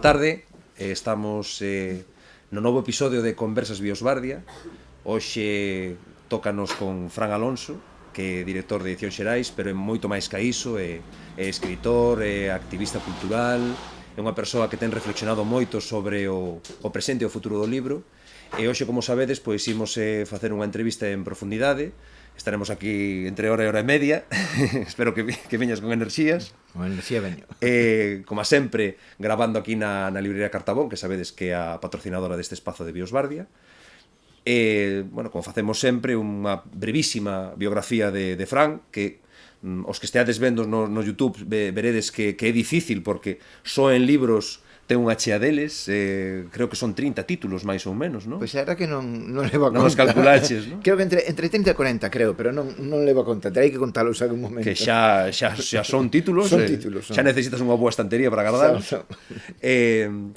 tarde, estamos no novo episodio de Conversas Biosbardia. Hoxe tócanos con Fran Alonso, que é director de Edicións Xerais, pero é moito máis que iso, é escritor, é activista cultural, é unha persoa que ten reflexionado moito sobre o presente e o futuro do libro. E hoxe, como sabedes, pois imos facer unha entrevista en profundidade. Estaremos aquí entre hora e hora e media. Espero que veñas con enerxías. Con enerxía veño. Como sempre, grabando aquí na librería Cartabón, que sabedes que é a patrocinadora deste espazo de Biosbardia. Bueno, como facemos sempre, unha brevísima biografía de Fran, que os que esteades vendo no YouTube veredes que é difícil, porque só en libros ten unha chea deles, creo que son 30 títulos máis ou menos, non? Pois era que non levo a conta. Non os calculaches, non? Creo que entre 30 e 40, creo, pero non levo a conta. Terei que contalos algún momento. Que xa son títulos, son títulos, son. Xa necesitas unha boa estantería para guardarlos. Son.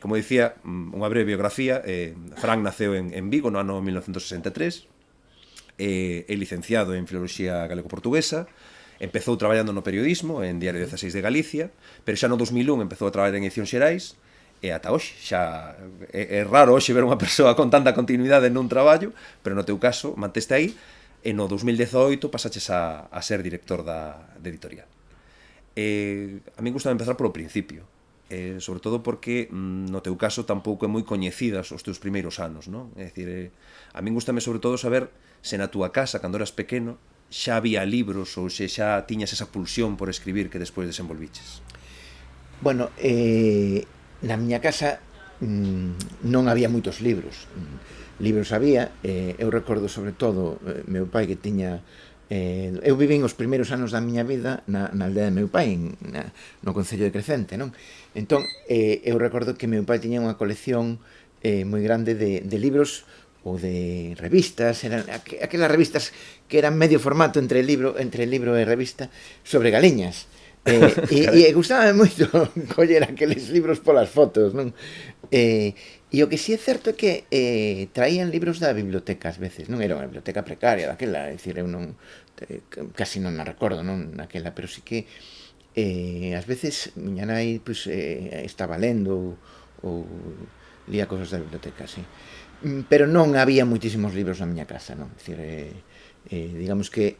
Como dicía, unha breve biografía. Fran naceu en Vigo no ano 1963, é licenciado en Filoloxía Galego-Portuguesa. Empezou traballando no periodismo en Diario 16 de Galicia, pero xa no 2001 empezou a traballar en Edicións Xerais. E ata hoxe, xa é raro hoxe ver unha persoa con tanta continuidade nun traballo, pero no teu caso manteste aí, e no 2018 pasaches a ser director de editorial. A min gusta empezar polo principio, sobre todo porque no teu caso tampouco é moi coñecidas os teus primeiros anos, non? É dicir, a min gustame sobre todo saber se na túa casa, cando eras pequeno, xa había libros ou se xa tiñas esa pulsión por escribir que despois desenvolviches. Bueno, na miña casa non había moitos libros. Libros había, eu recordo sobre todo meu pai que tiña... eu vivín os primeiros anos da miña vida na aldea de meu pai, no concello de Crecente, non? Entón, eu recordo que meu pai tiña unha colección moi grande de libros ou de revistas, eran aquelas revistas que eran medio formato entre libro e revista, sobre galiñas. E gustaba moito coller aqueles libros polas fotos, non? E o que si é certo é que traían libros da biblioteca ás veces, non era unha biblioteca precaria daquela, é dicir, eu non casi non a recordo, non, naquela, pero si que ás veces miña nai pues, estaba lendo ou lía cosas da biblioteca, sí. Pero non había moitísimos libros na miña casa, non? É dicir, digamos que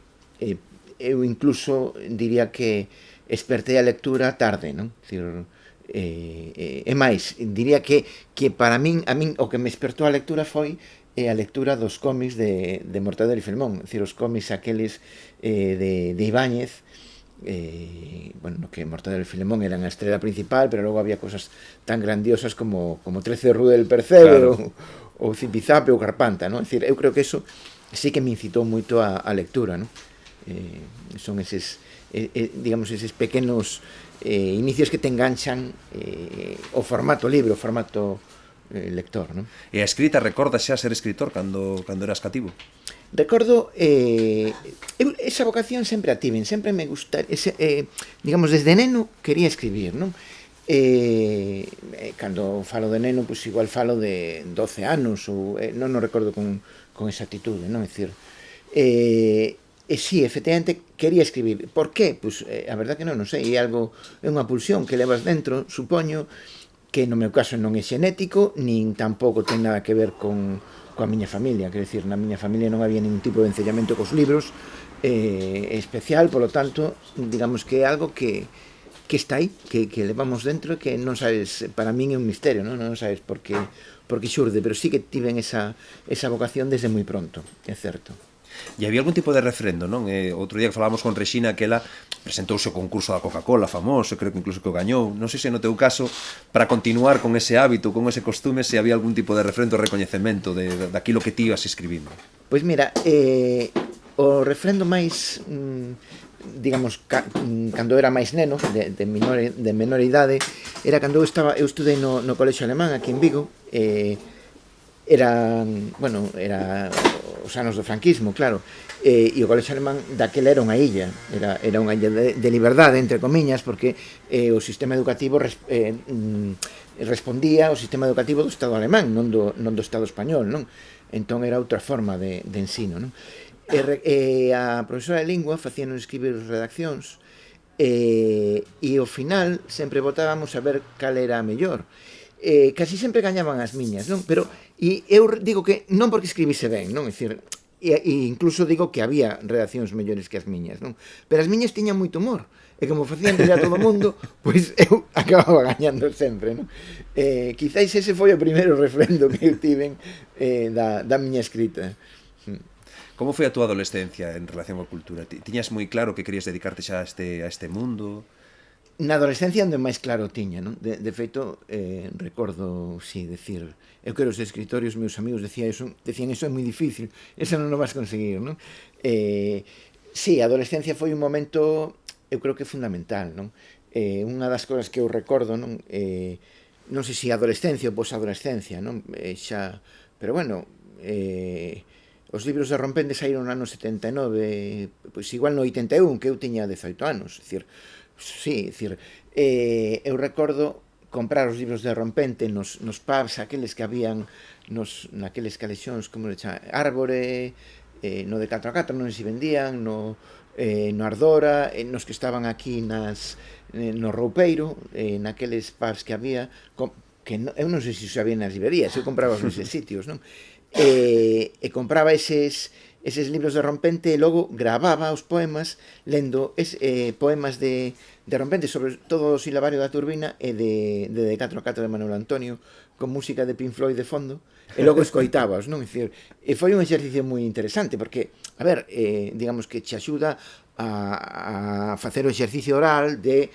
eu incluso diría que espertei a lectura tarde, non? Dicir, é máis, diría que para min, o que me espertou a lectura foi a lectura dos cómics de Mortadelo e Filemón, dicir, os cómics aqueles de Ibáñez, bueno, que Mortadelo e Filemón eran a estrela principal, pero logo había cosas tan grandiosas como 13 Rue del Percebe, claro, ou Zipizape ou Carpanta, non? É dicir, eu creo que eso sí que me incitou moito a lectura, non? Son eses digamos, eses pequenos inicios que te enganchan o formato libro, o formato lector, non? E a escrita, recordas xa ser escritor cando eras cativo? Recordo, eu esa vocación sempre a tiven, sempre me gusta, digamos, desde neno quería escribir, non? Cando falo de neno, pois igual falo de 12 anos, ou non o recordo con exactitude, non? É dicir, e si, efectivamente, quería escribir. Por qué? Pois, a verdad que non sei, é unha pulsión que levas dentro, supoño, que no meu caso non é xenético, nin tampouco ten nada que ver coa miña familia, quero dicir, na miña familia non había ningún tipo de encellamento cos libros especial, polo tanto, digamos que é algo que está aí, que levamos dentro e que non sabes, para min é un misterio, non sabes por que xurde, pero sí que tiven esa vocación desde moi pronto, é certo. E había algún tipo de referendo, non? Outro día que falábamos con Rexina, que ela presentouse o concurso da Coca-Cola famoso, creo que incluso que o gañou. Non sei se no teu caso, para continuar con ese hábito, con ese costume, se había algún tipo de referendo ou recoñecemento daquilo que ti ibas escribindo. Pois mira, o referendo máis, digamos, cando era máis neno, de menor idade, era cando eu estudei no colexio alemán aquí en Vigo. Era os anos do franquismo, claro, e o colexio alemán daquela era unha illa, era unha illa de liberdade, entre comiñas, porque o sistema educativo respondía ao sistema educativo do Estado alemán, non do Estado español, non? Entón era outra forma de ensino, non? A profesora de lingua facíanos escribir redaccións e ao final sempre votábamos a ver cal era a mellor. casi sempre gañaban as miñas, non? Pero, e eu digo que non porque escribise ben, non? É dicir, e incluso digo que había redaccións mellores que as miñas, non? Pero as miñas tiñan moito humor, e como facían reír a todo o mundo, pois eu acababa gañando sempre, non? Quizáis ese foi o primeiro refrendo que eu tiven da miña escrita. Como foi a túa adolescencia en relación á cultura? Tiñas moi claro que querías dedicarte xa a este mundo? Na adolescencia onde máis claro tiña, non? De feito, recordo, si, decir, eu quero ser escritor e os meus amigos decían eso é moi difícil, eso non o vas conseguir, non? Si, a adolescencia foi un momento, eu creo que fundamental, non? Unha das cousas que eu recordo, non? Non sei se adolescencia ou posadolescencia, non? Pero bueno, os libros de Rompende saíron no ano 79, pois igual no 81, que eu tiña 18 anos, dicir, sí, dicir, eu recordo comprar os libros de Rompente nos pubs, aqueles que habían naqueles calexóns, como le chama, Árbore, no de 4 a 4 non se vendían, no Ardora, nos que estaban aquí no Roupeiro, naqueles pubs que había, que eu non sei se os había nas librerías, eu compraba neses sitios, non? E compraba eses libros de Rompente e logo gravaba os poemas lendo poemas de Rompente, sobre todo o silabario da Turbina e de 4 a 4 de Manuel Antonio, con música de Pink Floyd de fondo, e logo escoitábaos, non? E foi un exercicio moi interesante, porque, a ver, digamos que che axuda a facer o exercicio oral de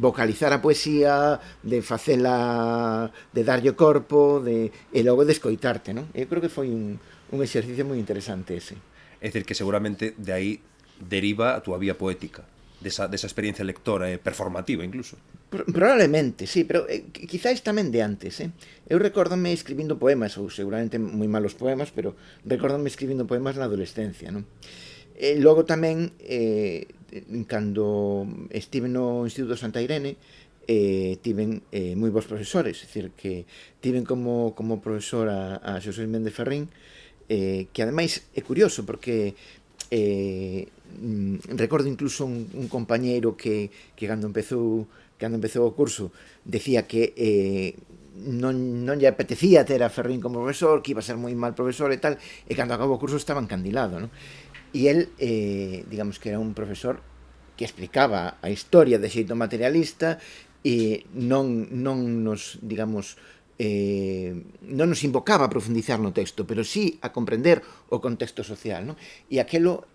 vocalizar a poesía, de facela, de darlle corpo, e logo de escoitarte, non? Eu creo que foi un exercicio moi interesante ese. É dicir, que seguramente de aí deriva a túa vía poética, desa experiencia lectora e performativa incluso. Probablemente, sí, pero quizáis tamén de antes, Eu recórdome escribindo poemas, ou seguramente moi malos poemas, pero recórdome escribindo poemas na adolescencia, non? Logo tamén, cando estive no Instituto Santa Irene, tiven moi bons profesores, é dicir, que tiven como profesor a Xosé Méndez Ferrín, que ademais é curioso porque recordo incluso un compañeiro que cando empezou o curso decía que non lle apetecía ter a Ferrín como profesor, que iba a ser moi mal profesor e tal, e cando acabou o curso estaba encandilado, non? E el, digamos que era un profesor que explicaba a historia de xeito materialista e non nos, digamos, non nos invocaba a profundizar no texto, pero sí a comprender o contexto social, non? E aquelo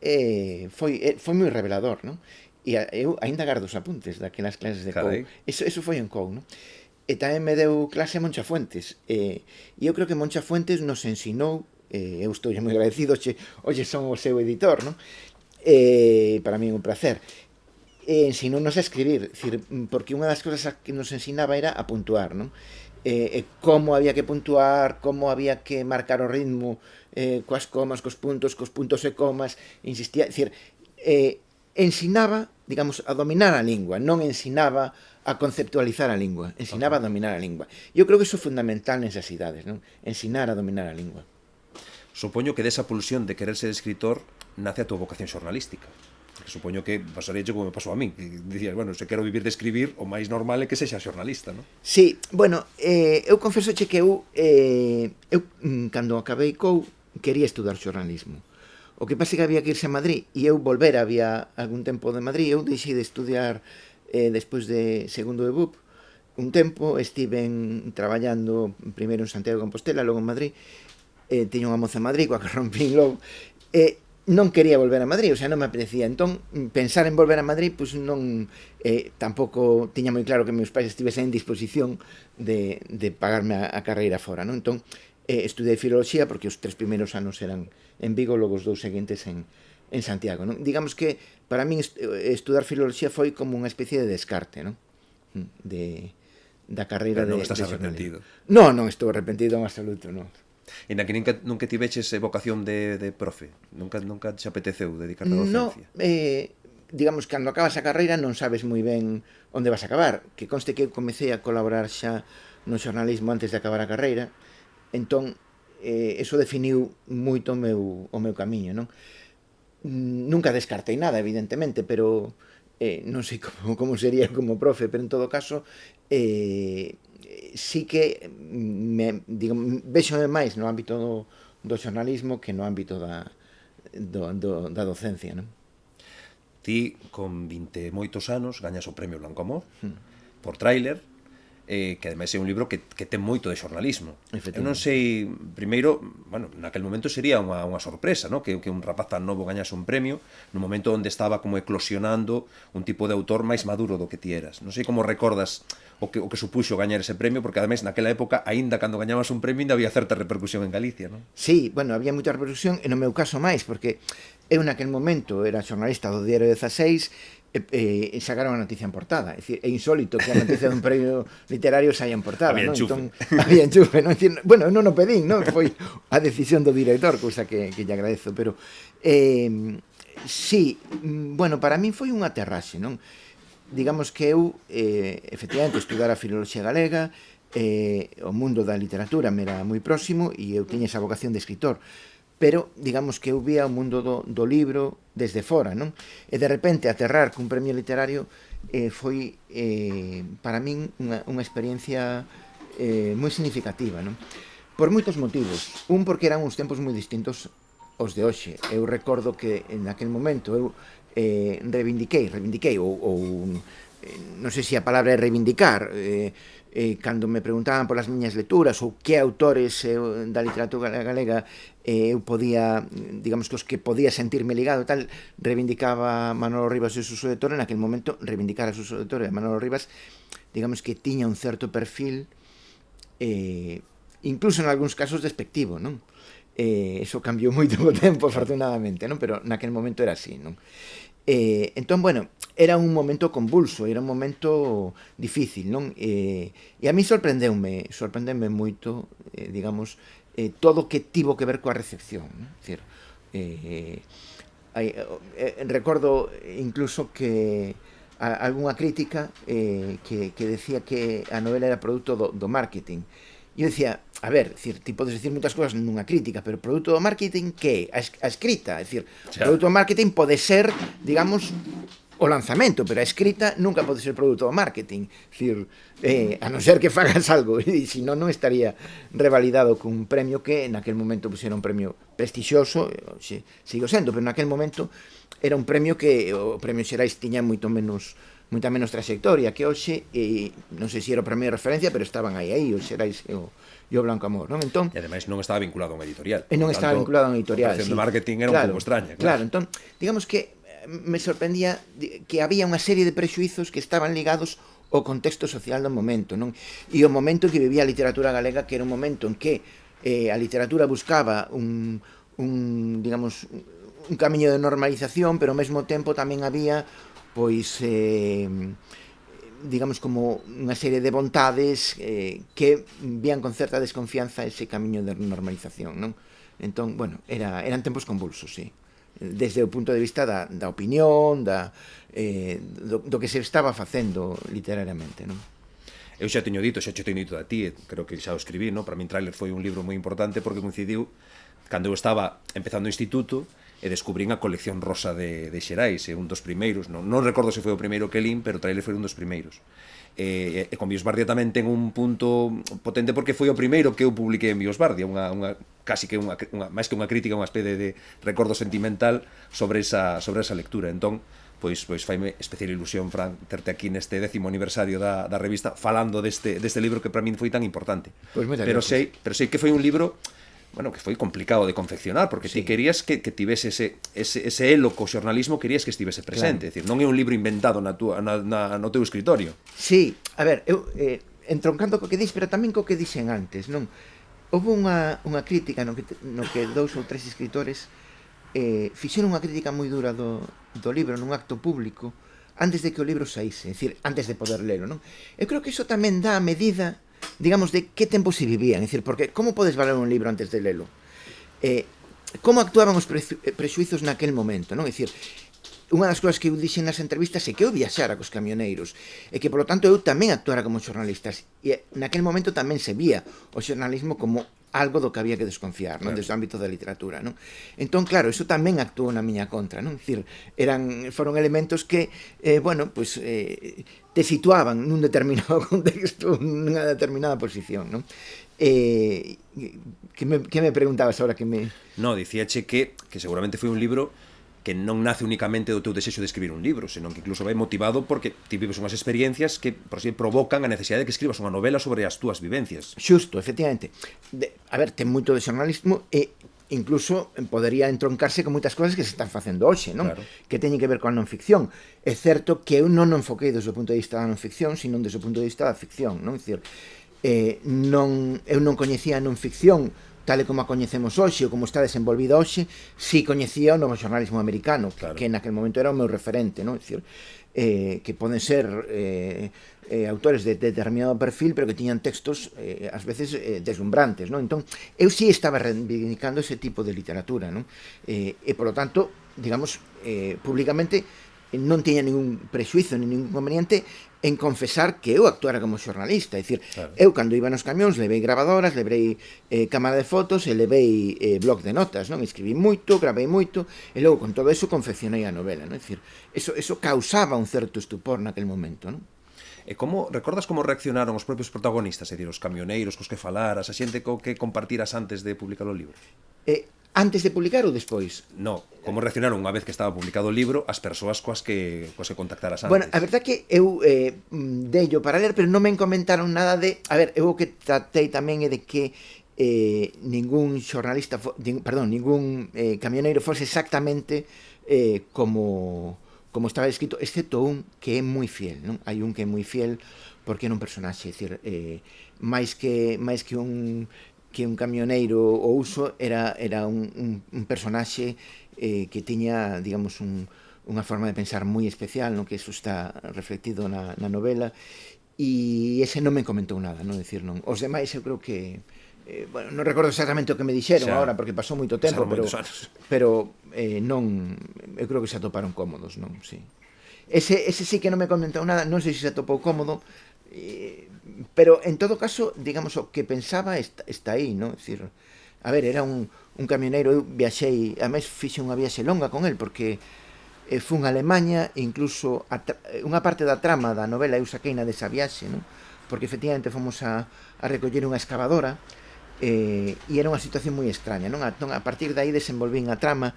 foi moi revelador, non? E eu ainda gardo os apuntes daquelas clases de COU. Eso foi en COU, non? E tamén me deu clase a Moncha Fuentes. E eu creo que Moncha Fuentes nos ensinou, eu estou moi agradecido, hoxe son o seu editor, non? Para mí é un placer. Ensinounos a escribir, porque unha das cousas que nos ensinaba era a puntuar, non? Como había que puntuar, como había que marcar o ritmo, coas comas, cos puntos e comas, insistía, ensinaba, digamos, a dominar a lingua, non ensinaba a conceptualizar a lingua, ensinaba a dominar a lingua. Eu creo que iso é fundamental nesas idades, non? Ensinar a dominar a lingua. Supoño que desa pulsión de querer ser escritor nace a túa vocación xornalística. Porque supoño que pasaría como me pasou a mí, que dicías, bueno, se quero vivir de escribir, o máis normal é que sexa xornalista, non? Sí, bueno, eu confeso que eu cando acabei COU quería estudar xornalismo. O que pasa é que había que irse a Madrid e eu volver, había algún tempo de Madrid, eu deixei de estudiar despois de segundo de BUP, un tempo estiven traballando primeiro en Santiago de Compostela, logo en Madrid, tiña unha moza en Madrid, coa que rompín logo, non quería volver a Madrid, o sea, non me apetecía. Entón, pensar en volver a Madrid, pois non, tampouco tiña moi claro que meus pais estivesen en disposición de pagarme a carreira fora, non? Entón, estudei filoloxía porque os 3 primeiros anos eran en Vigo, logo os 2 seguintes en Santiago, non? Digamos que para min estudar filoloxía foi como unha especie de descarte, non? Da carreira de... Pero non estás arrepentido? Non estou arrepentido en absoluto, non. E na que nunca tiveches vocación de profe? Nunca te apeteceu dedicarte a docencia? Digamos, cando acabas a carreira non sabes moi ben onde vas a acabar. Que conste que eu comecei a colaborar xa no xornalismo antes de acabar a carreira, entón, eso definiu moito o meu camiño, non? Nunca descartei nada, evidentemente, pero non sei como sería como profe, pero en todo caso, sí que vexo máis no ámbito do xornalismo que no ámbito da docencia, non? Ti, con 20 e moitos anos, gañas o premio Blanco Amor por tráiler, que ademais é un libro que ten moito de xornalismo. Eu non sei, primeiro, bueno, naquel momento sería unha sorpresa, ¿no? que un rapaz tan novo gañase un premio nun momento onde estaba como eclosionando un tipo de autor máis maduro do que ti eras. Non sei como recordas o que supuxo gañar ese premio, porque ademais naquela época, aínda cando gañabas un premio, ainda había certa repercusión en Galicia, non? Sí, bueno, había moita repercusión, e no meu caso máis, porque eu naquel momento era xornalista do Diario 16 e sacaron a noticia en portada. É dicir, é insólito que a noticia dun premio literario saia en portada, Había non? enchufe. Entón, había enchufe, non? Dicir, bueno, non o pedín, non? Foi a decisión do director, cousa que lle agradezo, pero sí, bueno, para min foi unha aterraxe, non? Digamos que eu, efectivamente, estudara filoloxía galega, o mundo da literatura me era moi próximo e eu tiña esa vocación de escritor, pero digamos que eu vía o mundo do libro desde fora, non? E de repente aterrar cun premio literario foi para min unha experiencia moi significativa, non? Por moitos motivos. Un, porque eran uns tempos moi distintos aos de hoxe. Eu recordo que en aquel momento eu reivindiquei ou non sei se a palabra é reivindicar, cando me preguntaban polas miñas lecturas ou que autores da literatura galega eu podía, digamos que os que podía sentirme ligado tal, reivindicaba Manolo Rivas e Suso de Toro. En aquel momento reivindicar a Suso de Toro e a Manolo Rivas, digamos que tiña un certo perfil incluso en algúns casos despectivo, non? Eso cambiou moito co tempo, afortunadamente, non? Pero naquel momento era así, non? Entón, bueno, era un momento convulso, era un momento difícil, non? E a mí sorprendeume moito, digamos, todo o que tivo que ver coa recepción, non? Dicir, recordo incluso que algunha crítica que decía que a novela era produto do marketing. E eu dicía, a ver, ti podes dicir moitas cousas nunha crítica, pero produto do marketing, que é? A escrita, é dicir, produto do marketing pode ser, digamos, o lanzamento, pero a escrita nunca pode ser produto do marketing, é dicir, a non ser que fagas algo, e senón non estaría revalidado cun premio que naquel momento pues, era un premio prestixioso, sigo sendo, pero naquel momento era un premio que o premio Xerais tiña moita menos trayectoria que hoxe, non sei se era o premio de referencia, pero estaban aí, o Xerais e o Blanco Amor, non? Entón, e ademais non estaba vinculado a un editorial. E non estaba vinculado a un editorial, a operación de marketing era un pouco extraña. Claro, entón, digamos que me sorprendía que había unha serie de prexuizos que estaban ligados ao contexto social do momento, non? E o momento que vivía a literatura galega, que era un momento en que a literatura buscaba digamos, un camiño de normalización, pero ao mesmo tempo tamén había pois digamos como unha serie de vontades que vían con certa desconfianza ese camiño de normalización, non? Entón, bueno, eran tempos convulsos, sí. Desde o punto de vista da opinión, do que se estaba facendo literariamente, non? Eu xa teño dito a ti, creo que xa o escribí, non? Para min Tráiler foi un libro moi importante porque coincidiu cando eu estaba empezando o instituto e descubrín a colección rosa de Xerais, un dos primeiros, non recordo se foi o primeiro que lín, pero Tráiler foi un dos primeiros. E con Biosbardia tamén ten un punto potente porque foi o primeiro que eu publiquei en Biosbardia, casi que máis que unha crítica, unha especie de recordo sentimental sobre esa lectura. Entón, pois faime especial ilusión, Fran, terte aquí neste 10º aniversario da revista falando deste libro que para min foi tan importante. Pero sei que foi un libro, bueno, que foi complicado de confeccionar, porque ti querías que tivese ese elo co xornalismo, querías que estivese presente, claro. Decir, non é un libro inventado no teu escritorio. Sí, a ver, eu entroncando co que dis, pero tamén co que dixen antes, non? Houve unha crítica no que 2 ou 3 escritores fixeron unha crítica moi dura do libro nun acto público antes de que o libro saíse, é dicir, antes de poder lelo, non? Eu creo que iso tamén dá a medida, digamos, de que tempo se vivían, é dicir, porque como podes valer un libro antes de lelo? Como actuaban os prexuizos naquel momento, non? É dicir, unha das cousas que eu dixen nas entrevistas é que eu viaxara cos camioneiros e que, polo tanto, eu tamén actuara como xornalistas e naquel momento tamén se vía o xornalismo como algo do que había que desconfiar, non? Desde o ámbito da literatura, non? Entón, claro, iso tamén actuou na miña contra, non? Dicir, foron elementos que, bueno, pues, te situaban nun determinado contexto, nunha determinada posición, non? Que me preguntabas ahora que me... No, dicíache que seguramente foi un libro que non nace únicamente do teu desexo de escribir un libro, senón que incluso vai motivado porque ti vives unhas experiencias que, por así, provocan a necesidade de que escribas unha novela sobre as túas vivencias. Xusto, efectivamente. A ver, ten moito de xornalismo e incluso podería entroncarse con moitas cousas que se están facendo hoxe, non? Claro. Que teñen que ver coa non ficción. É certo que eu non o enfoquei desde o punto de vista da non ficción, sino desde o punto de vista da ficción, non? É dicir, eu non coñecía a non ficción tal e como a coñecemos hoxe ou como está desenvolvida hoxe, si coñecía o novo xornalismo americano, claro, que naquel momento era o meu referente, non? É dicir, que poden ser autores de determinado perfil, pero que tiñan textos ás veces deslumbrantes, non? Entón, eu sí estaba reivindicando ese tipo de literatura, non? E, polo tanto, digamos, públicamente non tiña ningún prexuizo, ningún inconveniente en confesar que eu actuara como xornalista. É dicir, claro, eu cando iba nos camións levei grabadoras, levei cámara de fotos e levei blog de notas, non? Escribí moito, gravei moito e logo con todo eso confeccionei a novela, non? É dicir, eso causaba un certo estupor naquel momento, non? E como recordas como reaccionaron os propios protagonistas, é dicir, os camioneiros cos que falaras, a xente co que compartiras antes de publicar o libro? Antes de publicar ou despois? No, como reaccionaron unha vez que estaba publicado o libro as persoas coas que contactaras antes? Bueno, a verdade que eu deillo para ler, pero non me comentaron nada de... A ver, eu o que tratei tamén é de que ningún xornalista, ningún camioneiro fose exactamente como estaba escrito, excepto un que é moi fiel, non? Hai un que é moi fiel porque é un personaxe, é dicir, máis que un camioneiro o uso era un personaxe que tiña, digamos, unha forma de pensar moi especial, non? Que iso está reflectido na novela e ese non me comentou nada, non? Decir, non. Os demais eu creo que bueno, non recordo exactamente o que me dixeron agora porque pasou moito tempo, pero non, eu creo que se atoparon cómodos, non? Sí. Ese sí que non me comentou nada, non sei se se atopou cómodo, pero en todo caso, digamos, o que pensaba está aí, non? É dicir, a ver, era un camioneiro, eu viaxei, ademais fixe unha viaxe longa con el porque fun a Alemanha, incluso unha parte da trama da novela eu saqueina desa viaxe, non? Porque efectivamente fomos a recoller unha excavadora e era unha situación moi extraña, non? A partir de aí desenvolvín a trama,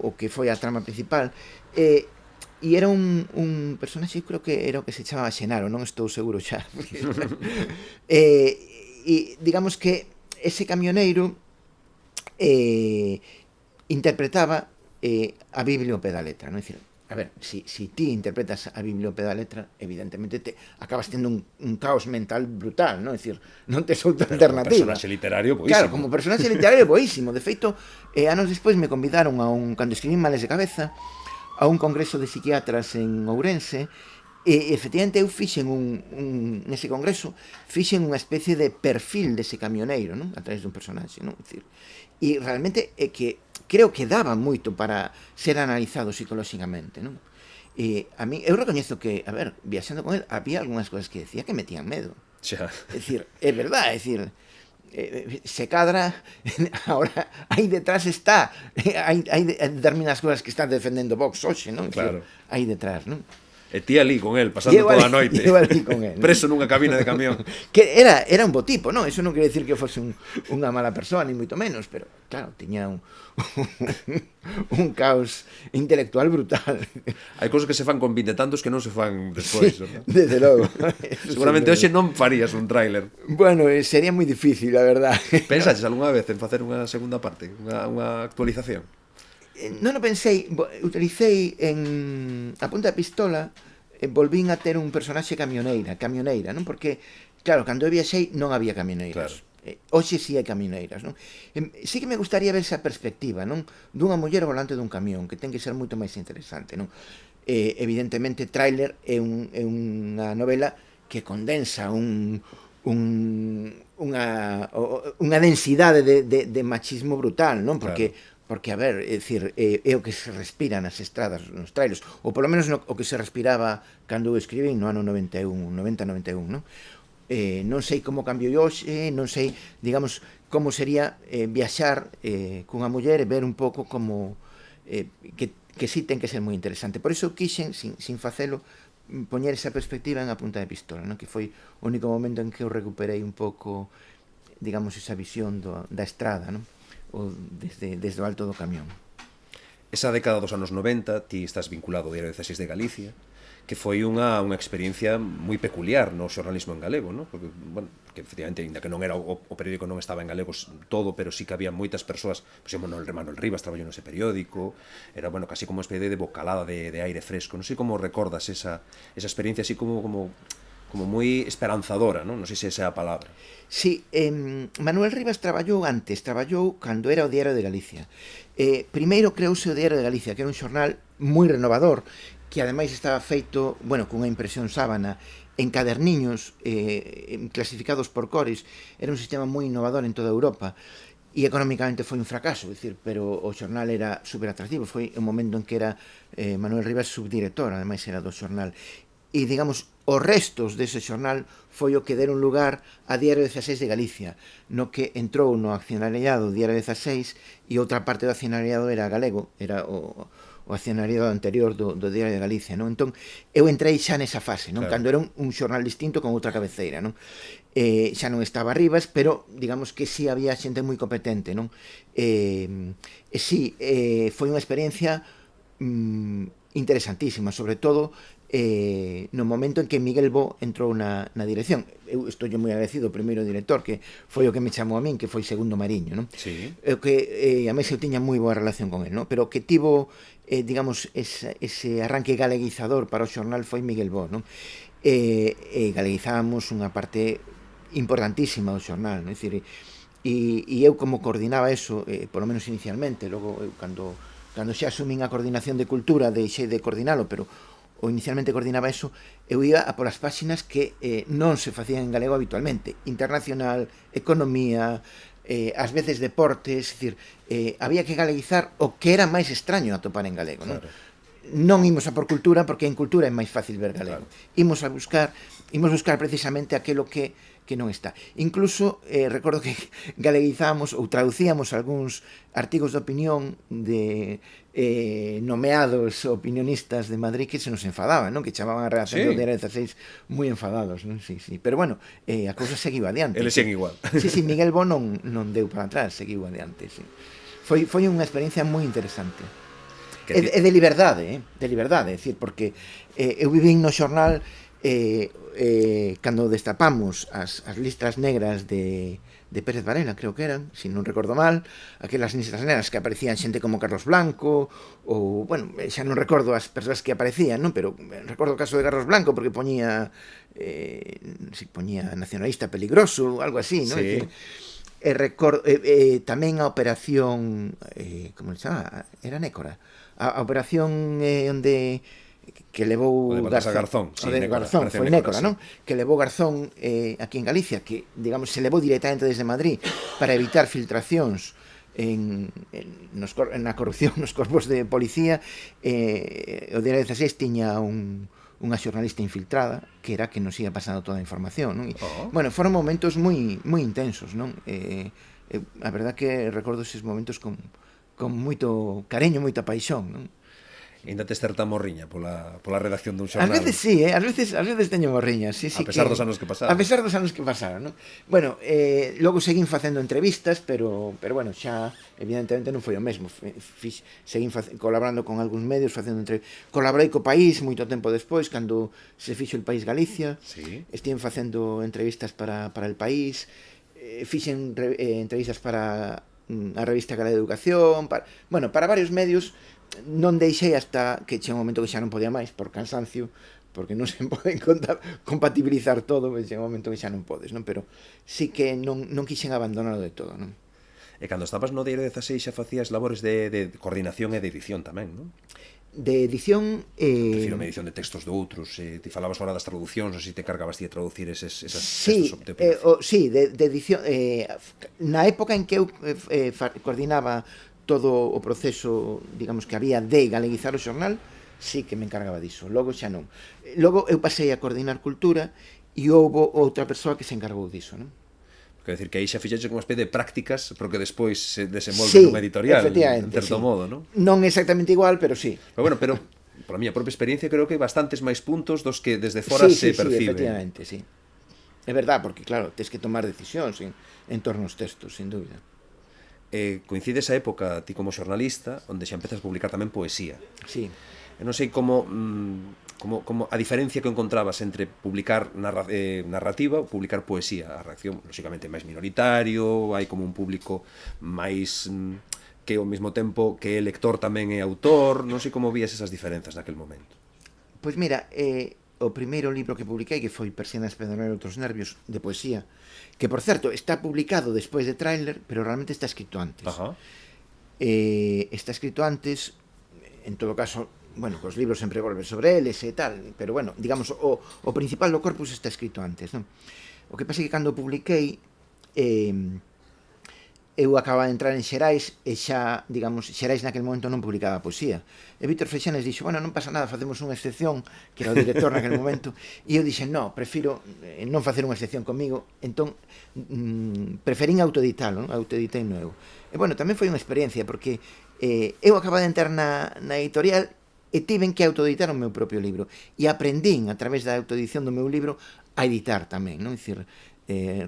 o que foi a trama principal, e era un personaxe, creo que era o que se chamaba Xenaro, non estou seguro xa. E digamos que ese camioneiro interpretaba a Biblia ao pé da letra, non? É dicir, a ver, si ti interpretas a Biblia ao pé da letra, evidentemente acabas tendo un caos mental brutal, non? É dicir, non tes outra alternativa. Como personaxe literario, boísimo. Claro, como personaxe literario, boísimo. De feito, anos despois me convidaron cando escribín Males de cabeza, a un congreso de psiquiatras en Ourense, e efectivamente eu fixen nese congreso fixen unha especie de perfil dese camioneiro, non? A través dun personaxe, non? É dicir, e realmente é que creo que daba moito para ser analizado psicolóxicamente, non? E a mí, eu recoñezo que, a ver, viaxando con él, había algunhas cousas que decía que metían medo. Xa. É dicir, é verdade, é dicir, se cadra, ahora aí detrás está, hai determinadas cousas que están defendendo Vox hoxe, non? Claro. Aí detrás, non? E ti ali con el, pasando toda a noite. Eu ali con el. Preso nunha cabina de camión. Que era un bo tipo, non? Eso non quere decir que fose unha mala persoa, ni moito menos, pero, claro, tiña un caos intelectual brutal. Hai cousas que se fan con 20 tantos que non se fan despois, sí, ¿no? Desde logo. Seguramente hoxe non farías un tráiler. Bueno, sería moi difícil, a verdade. Pensaches algunha vez en facer unha segunda parte, unha actualización? Non o pensei, utilicei a punta de pistola, volvín a ter un personaxe camioneira, non? Porque, claro, cando eu viaxei non había camioneiras. Claro. Hoxe sí hai camioneiras, non? Sí que me gustaría ver esa perspectiva, non? Dunha muller ao volante dun camión, que ten que ser moito máis interesante, non? Evidentemente, Tráiler é unha novela que condensa unha densidade de machismo brutal, non? Porque, claro, porque, a ver, é dicir, é o que se respira nas estradas, nos trailos, ou polo menos o que se respiraba cando eu escribín no ano 91, 90-91, non? Non sei como cambiou hoxe, non sei, digamos, como sería viaxar cunha muller e ver un pouco como que sí ten que ser moi interesante. Por iso quixen, sin facelo, poñer esa perspectiva en a punta de pistola, non? Que foi o único momento en que eu recuperei un pouco, digamos, esa visión da estrada, non? Ou desde o alto do camión. Esa década dos anos 90, ti estás vinculado ao Diario 16 de Galicia, que foi unha experiencia moi peculiar no xornalismo en galego, ¿no? Porque, bueno, que efectivamente, ainda que non era o periódico non estaba en galego todo, pero sí que había moitas persoas, pois, Manuel Rivas traballou nese periódico, era, bueno, casi como unha especie de bocalada de aire fresco. Non sei como recordas esa experiencia así como moi esperanzadora, non? Non sei se esa é a palabra. Sí, Manuel Rivas traballou cando era o Diario de Galicia. Primeiro creouse o Diario de Galicia, que era un xornal moi renovador, que ademais estaba feito, bueno, cunha impresión sábana, en caderniños clasificados por cores. Era un sistema moi innovador en toda Europa, e económicamente foi un fracaso, decir, pero o xornal era super atractivo. Foi un momento en que era Manuel Rivas subdirector, ademais era do xornal, e, digamos, os restos dese xornal foi o que deron lugar a Diario 16 de Galicia, no que entrou no accionariado Diario 16 e outra parte do accionariado era galego, era o accionariado anterior do Diario de Galicia, non? Entón, eu entrei xa nesa fase, non? Claro. Cando era un xornal distinto con outra cabeceira, non? Xa non estaba Rivas, pero digamos que sí había xente moi competente, non? Sí, foi unha experiencia interesantísima, sobre todo no momento en que Miguel Bo entrou na dirección. Eu estou moi agradecido ao primeiro director, que foi o que me chamou a min, que foi Segundo Mariño, non? Sí. Que a mí eu tiña moi boa relación con ele, non? Pero que tivo, digamos, ese arranque galeguizador para o xornal foi Miguel Bo, non? Galeguizábamos unha parte importantísima do xornal, non? É dicir, e eu como coordinaba eso, polo menos inicialmente, logo eu cando xa asumín a coordinación de cultura deixei de coordinalo, pero ou inicialmente coordinaba eso, eu ia a polas páxinas que non se facían en galego habitualmente. Internacional, economía, ás veces deportes, é dicir, había que galeguizar o que era máis extraño atopar en galego, non? Claro. Non imos a por cultura, porque en cultura é máis fácil ver galego. Claro. Imos buscar precisamente aquilo que non está. Incluso, recordo que galeguizábamos ou traducíamos algúns artigos de opinión de nomeados opinionistas de Madrid que se nos enfadaban, non? Que chamaban a redacción do Diario 16 moi enfadados, non? Sí. Pero bueno, a cousa seguiu adiante. Eles seguen igual. Sí, Miguel Bo non deu para atrás, seguiu adiante, sí. Foi unha experiencia moi interesante. E de liberdade, é dicir, porque eu vivín no xornal cando destapamos as listras negras de Pérez Varela, creo que eran, se non recordo mal, aquelas listras negras que aparecían xente como Carlos Blanco, ou, bueno, xa non recordo as persoas que aparecían, non? Pero recordo o caso de Carlos Blanco, porque poñía nacionalista peligroso, algo así, non? Sí. Recordo tamén a operación, como se chama? Era Nécora. A operación onde que levou Garzón, sí, Garzón, foi Nécora, non? Que levou Garzón aquí en Galicia, que, digamos, se levou directamente desde Madrid para evitar filtracións na corrupción nos corpos de policía. O Diario 16 tiña unha xornalista infiltrada que era que nos ia pasando toda a información, non? Bueno, foron momentos moi intensos, non? A verdad que recordo eses momentos con moito cariño, moita paixón, non? Ainda tes certa morriña pola redacción dun xornal. Ás veces sí, ás veces teño morriñas, sí, a pesar dos anos que pasaron. A pesar dos anos que pasaron, non? Bueno, logo seguín facendo entrevistas, pero bueno, xa evidentemente non foi o mesmo. Seguín colaborando con algúns medios, facendo entrevistas. Colaborei co País moito tempo despois, cando se fixo El País Galicia. Sí. Estiven facendo entrevistas para El País. Fixen entrevistas para a revista Galega de Educación, para varios medios. Non deixei hasta que chega un momento que xa non podía máis por cansancio, porque non se poden compatibilizar todo, pois chega un momento que xa non podes, non? Pero sí que non quixen abandonarlo de todo, non? E cando estabas no Diario 16 xa facías labores de coordinación e de edición tamén, non? De edición... Refiro-me edición de textos de outros, ti falabas agora das traduccións, ou se te cargabas ti de traducir esas sí, textos de opinión. Sí, de edición... Na época en que eu coordinaba todo o proceso, digamos, que había de galeguizar o xornal, sí que me encargaba diso, logo xa non. Logo eu pasei a coordinar cultura e houve outra persoa que se encargou diso, non? Quer decir que aí xa fixeches unha especie de prácticas porque despois se desenvolve Sí, nunha editorial, en efectivamente, certo sí. modo, non? Non exactamente igual, pero sí. Pero bueno, pero por a miña propia experiencia creo que hai bastantes máis puntos dos que desde fora se perciben. Sí, efectivamente, sí. É verdad, porque claro, tens que tomar decisións en torno aos textos, sin dúbida. Coincide esa época, ti como xornalista, onde xa empezas a publicar tamén poesía. Sí. Eu non sei como a diferencia que encontrabas entre publicar narrativa ou publicar poesía. A reacción, lóxicamente, máis minoritario, hai como un público máis que ao mesmo tempo que é lector tamén é autor. Non sei como vías esas diferenzas naquel momento. Pois mira, o primeiro libro que publiquei, que foi Persianas, Pedronel e outros nervios, de poesía, que, por certo, está publicado despois de Trailer, pero realmente está escrito antes. Ajá. Está escrito antes, en todo caso, bueno, os libros sempre volven sobre eles e tal, pero bueno, digamos, o principal do corpus está escrito antes, non? O que pasa é que cando publiquei, eu acababa de entrar en Xerais e xa, digamos, Xerais naquel momento non publicaba poesía. E Víctor Freixanes dixo, bueno, non pasa nada, facemos unha excepción, que era o director naquel momento, e eu dixen, no, prefiro non facer unha excepción comigo, entón preferín autoeditalo, autoeditei no eu. E bueno, tamén foi unha experiencia, porque eu acababa de entrar na editorial e tiven que autoeditar o meu propio libro, e aprendín, a través da autoedición do meu libro, a editar tamén, non? É dicir,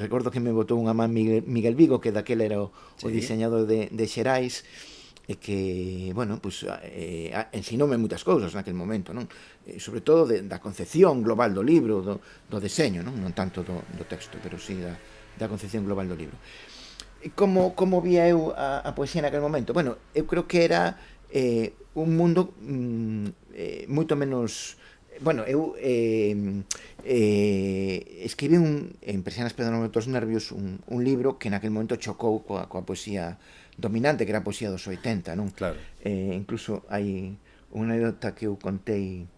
recordo que me botou unha man Miguel Vigo, que daquela era o diseñador de Xerais, e que, bueno, pues, ensinoume moitas cousas naquel momento, non? Sobre todo da concepción global do libro, do deseño, non tanto do texto, pero sí da concepción global do libro. Como vía eu a poesía naquel momento? Bueno, eu creo que era un mundo moito menos... Bueno, eu escribí en Persianas, Pedronel e outros nervios un libro que naquel momento chocou coa poesía dominante, que era a poesía dos 80, non? Claro. Incluso hai unha anécdota que eu contei,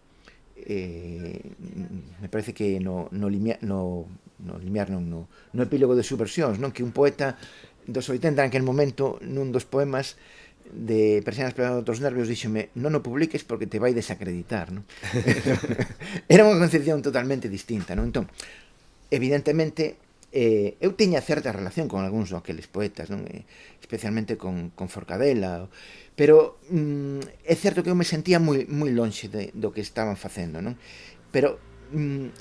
me parece que no epílogo de Subversións, non? Que un poeta dos 80 naquel momento, nun dos poemas de Persianas, Pedronel e outros nervios, díxome, non o publiques porque te vai desacreditar, non? Era unha concepción totalmente distinta, non? Entón, evidentemente, eu tiña certa relación con algúns daqueles poetas, non? Especialmente con Forcadela, pero é certo que eu me sentía moi lonxe do que estaban facendo, non? Pero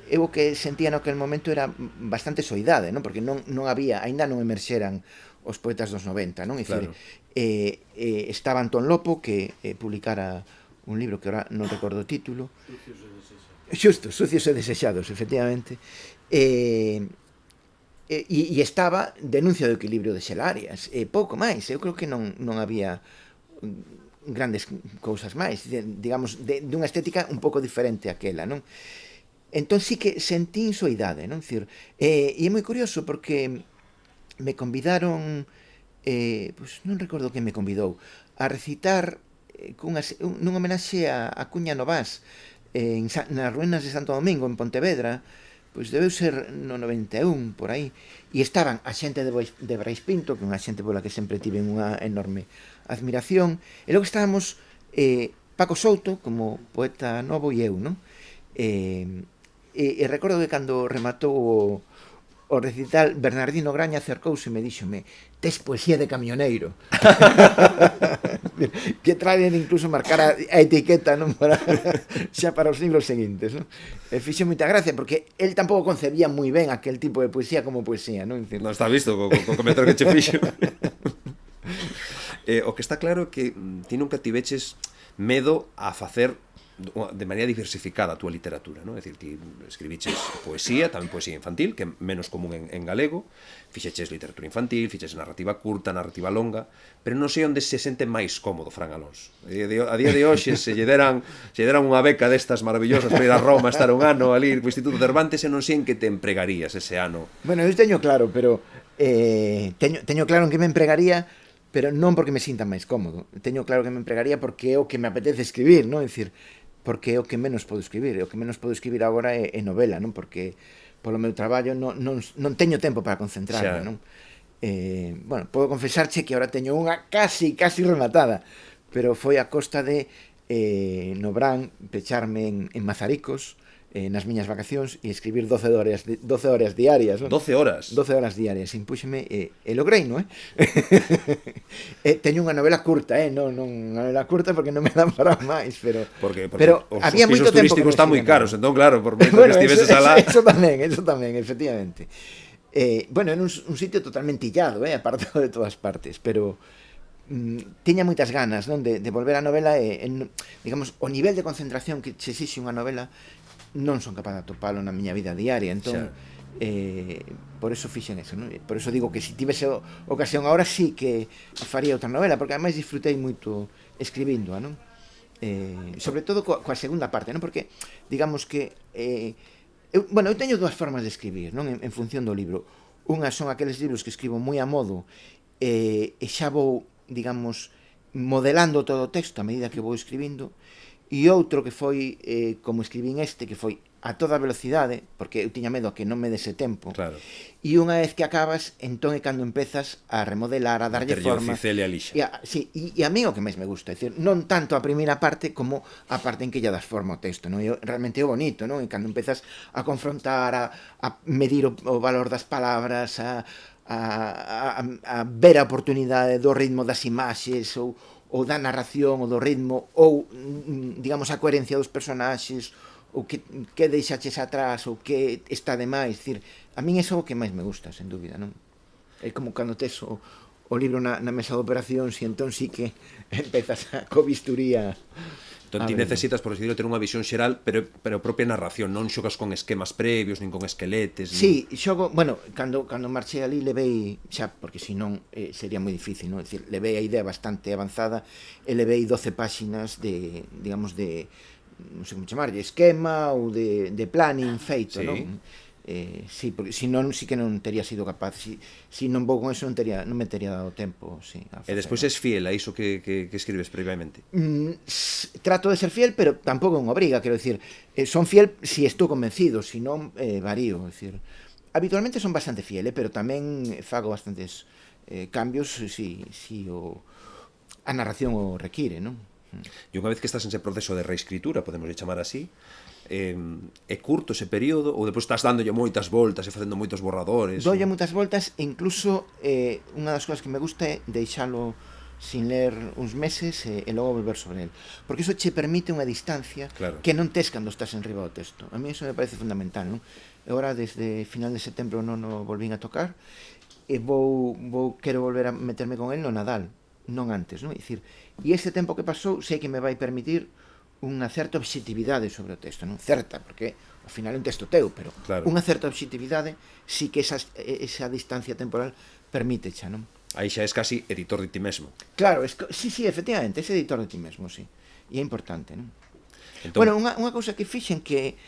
eu o que sentía naquele momento era bastante soidade, non? Porque non había, aínda non emerxeran os poetas dos 90, non? É dicir, estaba Antón Lopo, que publicara un libro que ahora non recordo o título. Xusto, Sucios e Desexados, efectivamente. E estaba Denuncia do equilibrio de Xelarias, e pouco máis. Eu creo que non había grandes cousas máis, digamos, dunha estética un pouco diferente aquela, non? Entón sí que sentí soidade, non? E é moi curioso porque me convidaron, pois non recordo quen me convidou, a recitar nun homenaxe a Cuña Novás nas ruínas de Santo Domingo, en Pontevedra, pois debeu ser no 91, por aí, e estaban a xente de Brais Pinto, que é unha xente pola que sempre tive unha enorme admiración, e logo estábamos Paco Souto, como poeta novo, e eu, non? E recordo que cando rematou o recital, Bernardino Graña acercouse e me díxome, tes poesía de camioneiro. Que traen incluso marcar a etiqueta, non? Xa para os siglos seguintes, non? E fixe moita gracia, porque el tampouco concebía moi ben aquel tipo de poesía como poesía, non? Non está visto co comentar que che fixo. O que está claro é que ti nunca tiveches medo a facer de maneira diversificada a túa literatura, non? É dicir, ti escribiches poesía, tamén poesía infantil, que é menos común en galego, fixeches literatura infantil, fixeches narrativa curta, narrativa longa, pero non sei onde se sente máis cómodo Fran Alonso. A día de hoxe, se lle deran unha beca destas maravillosas para ir a Roma, estar un ano ali no Instituto Cervantes, e non sei en que te empregarías ese ano. Bueno, eu teño claro, pero teño claro en que me empregaría, pero non porque me sinta máis cómodo. Teño claro que me empregaría porque é o que me apetece escribir, non? É dicir, porque é o que menos podo escribir. O que menos podo escribir agora é novela, non? Porque polo meu traballo non teño tempo para concentrarme, non? bueno, podo confesarche que ahora teño unha casi rematada, pero foi a costa de no Brán pecharme en Mazaricos nas miñas vacacións e escribir 12 horas diarias, non? 12 horas. 12 horas diarias, impúxeme e logrei, non é? Teño unha novela curta, non unha novela curta porque non me dan para máis, pero pero os había pisos moito tempo que turísticos non están moi escribía caros, nada. entón claro, por moito Bueno, que estiveses alá. eso tamén, efectivamente. Bueno, era un sitio totalmente illado, apartado de todas partes, pero tiña moitas ganas, non, de volver á novela digamos, o nivel de concentración que se exixe unha novela non son capaz de atopalo na miña vida diaria, entón por eso fixen eso, non? Por eso digo que se tivese ocasión agora sí que faría outra novela, porque ademais disfrutei moito escribíndoa, non? Sobre todo coa segunda parte, non? Porque digamos que eu teño dúas formas de escribir, non? En función do libro. Unha son aqueles libros que escribo moi a modo e xa vou, digamos, modelando todo o texto a medida que vou escribindo, e outro que foi como escribín que foi a toda velocidade, porque eu tiña medo a que non me dese tempo, Claro. e unha vez que acabas, entón é cando empezas a remodelar, a darlle forma, e a mí o que máis me gusta, é dicir, non tanto a primeira parte como a parte en que lle das forma ao texto, non? E realmente é bonito, non? E cando empezas a confrontar, a medir o valor das palabras, a ver a oportunidade do ritmo das imaxes ou da narración, ou do ritmo, ou, digamos, a coherencia dos personaxes, ou que deixaches atrás, ou que está de máis. Dicir, a min é o que máis me gusta, sen dúbida, non? É como cando tes o libro na mesa de operacións e entón sí que empezas co bisturí a... Entón ti necesitas, por decirlo, ter unha visión xeral, pero a propia narración, non xogas con esquemas previos, nin con esqueletes. Sí, xogo, bueno, cando marchei ali levei, xa, porque senón sería moi difícil, non? É dicir, levei a idea bastante avanzada e levei 12 páxinas de, digamos, de, non sei como chamarlle, esquema ou de planning feito, sí. Non? Sí, porque senón sí que non tería sido capaz, si non vou con eso non me tería dado tempo, sí, e despois és fiel a iso que escribes previamente? Trato de ser fiel, pero tampouco é unha obriga, quero dicir, son fiel si estou convencido, si non varío, é dicir, habitualmente son bastante fiel, pero tamén fago bastantes cambios si a narración o require, non? E unha vez que estás en ese proceso de reescritura, podemos chamar así, é curto ese período ou depois estás dándolle moitas voltas e facendo moitos borradores? Dolle moitas voltas e incluso unha das cousas que me gusta é deixalo sin ler uns meses e logo volver sobre el, porque iso che permite unha distancia que non tes cando estás enriba do texto. A mí iso me parece fundamental, non? Agora desde final de setembro non o volvín a tocar e quero volver a meterme con el no Nadal, non antes, non? É dicir, e ese tempo que pasou sei que me vai permitir unha certa objetividade sobre o texto, non? Certa, porque ao final é un texto teu, pero unha certa objetividade sí que esa distancia temporal permite xa, non? Aí xa és casi editor de ti mesmo. Claro, sí, efectivamente, é editor de ti mesmo, sí. E é importante, non? Entón... Bueno, unha cousa que fixen que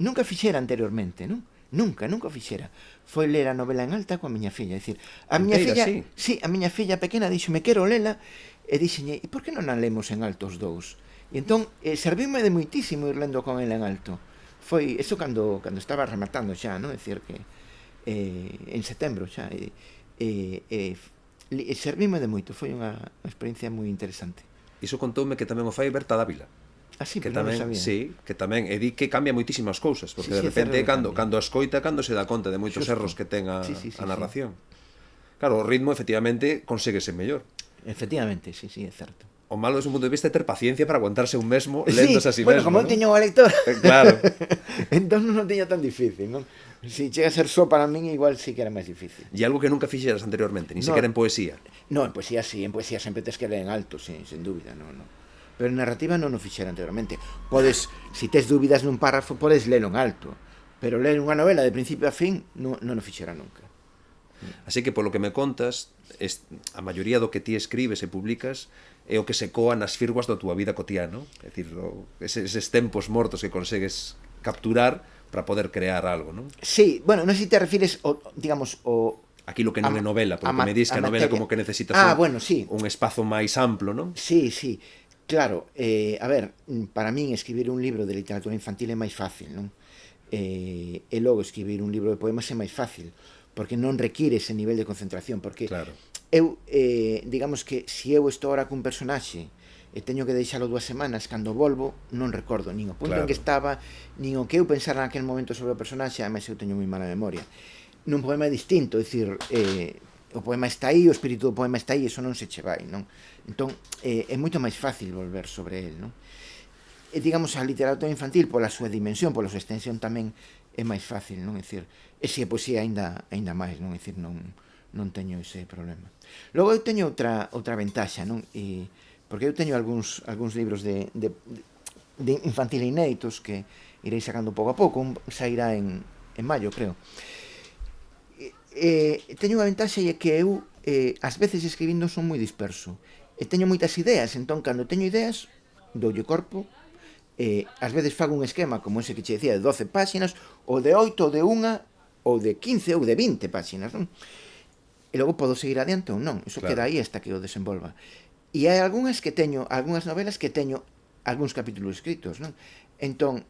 nunca fixera anteriormente, non? Nunca o fixera. Foi ler a novela en alta coa miña filla, é dicir, a miña filla, sí, a miña filla pequena díxome quero lela, e díxenlle, e por que non a lemos en alto os dous? E entón, serviume de moitísimo ir lendo con ela en alto. Foi eso cando estaba rematando xa, non? É dicir que en setembro xa, serviume de moito, foi unha experiencia moi interesante. Iso contoume que tamén o fai Berta Dávila. Sí, que tamén, sí, que tamén di que cambia moitísimas cousas, porque de repente cando a escoita, cando se dá conta de moitos erros que ten a narración. Claro, o ritmo efectivamente conseguese mellor. Efectivamente, sí, é certo. O malo desde un punto de vista é ter paciencia para aguantarse un mesmo léndose a si mesmo. Bueno, como teño unha lectora. Claro. Entón non teño tan difícil, non? Si chega a ser só para min, igual sí que era máis difícil. E algo que nunca fixeras anteriormente, ni sequera en poesía? Non, en poesía sí, en poesía sempre tes que ler en alto, sí, sen dúbida, non. Pero en narrativa non o fixera anteriormente. Podes, si tes dúbidas nun párrafo, podes lelo en alto. Pero ler unha novela de principio a fin non o fixera nunca. Así que polo que me contas, a maioría do que ti escribes e publicas é o que se coa nas firguas da túa vida cotiá, non? É dicir, eses tempos mortos que consegues capturar para poder crear algo, non? Sí, bueno, non sei se te refires digamos, aquilo que non é novela, porque me dis que a novela como que necesitas un espazo máis amplo, non? Sí, claro, a ver, para min escribir un libro de literatura infantil é máis fácil, non? E logo escribir un libro de poemas é máis fácil, porque non require ese nivel de concentración, porque Claro. eu, digamos que se eu estou ahora cun personaxe e teño que deixalo 2 semanas, cando volvo non recordo nin o punto en Claro. que estaba, nin o que eu pensara naquel momento sobre o personaxe, ademais eu teño moi mala memoria. Nun poema é distinto, é dicir, o poema está aí, o espírito do poema está aí, eso non se che vai, non? Entón, é moito máis fácil volver sobre el, non? E, digamos, a literatura infantil, pola súa dimensión, pola súa extensión tamén é máis fácil, non? É dicir, e se é poesía aínda máis, non? É dicir, non teño ese problema. Logo eu teño outra ventaxa, non? Porque eu teño algúns libros de infantil inéditos que irei sacando pouco a pouco, un sairá en maio, creo. Teño unha ventaxa e é que eu ás veces escribindo son moi disperso e teño moitas ideas, entón cando teño ideas doulle corpo, ás veces fago un esquema como ese que che decía de 12 páxinas ou de 8 ou de 1 ou de 15 ou de 20 páxinas, non? E logo podo seguir adiante ou non, eso queda aí hasta que o desenvolva. E hai algunhas novelas que teño algúns capítulos escritos, non? Entón,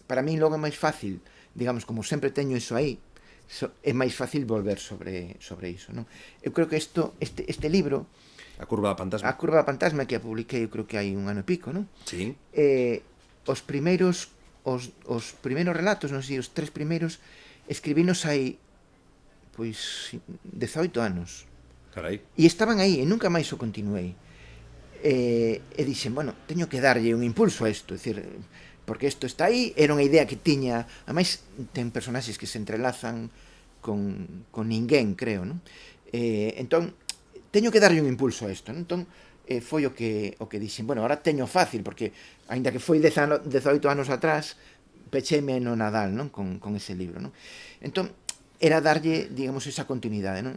para min logo é máis fácil, digamos, como sempre teño iso aí, é máis fácil volver sobre iso, non? Eu creo que este libro, A curva da fantasma. A curva da fantasma, que a publiquei eu creo que hai un ano e pico, non? Sí. Os primeiros relatos, non sei, os 3 primeiros escribinos hai pois 18 anos. Carai. E estaban aí, e nunca máis o continuei. E dixen, bueno, teño que darlle un impulso a isto, é dicir, porque isto está aí, era unha idea que tiña, ademais ten personaxes que se entrelazan con ninguén, creo, non? Entón, teño que darlle un impulso a isto, non? Entón, foi o que dixen, bueno, ahora teño fácil, porque, aínda que foi 18 anos atrás, pecheme no Nadal, non? Con ese libro, non? Entón, era darlle, digamos, esa continuidade, non?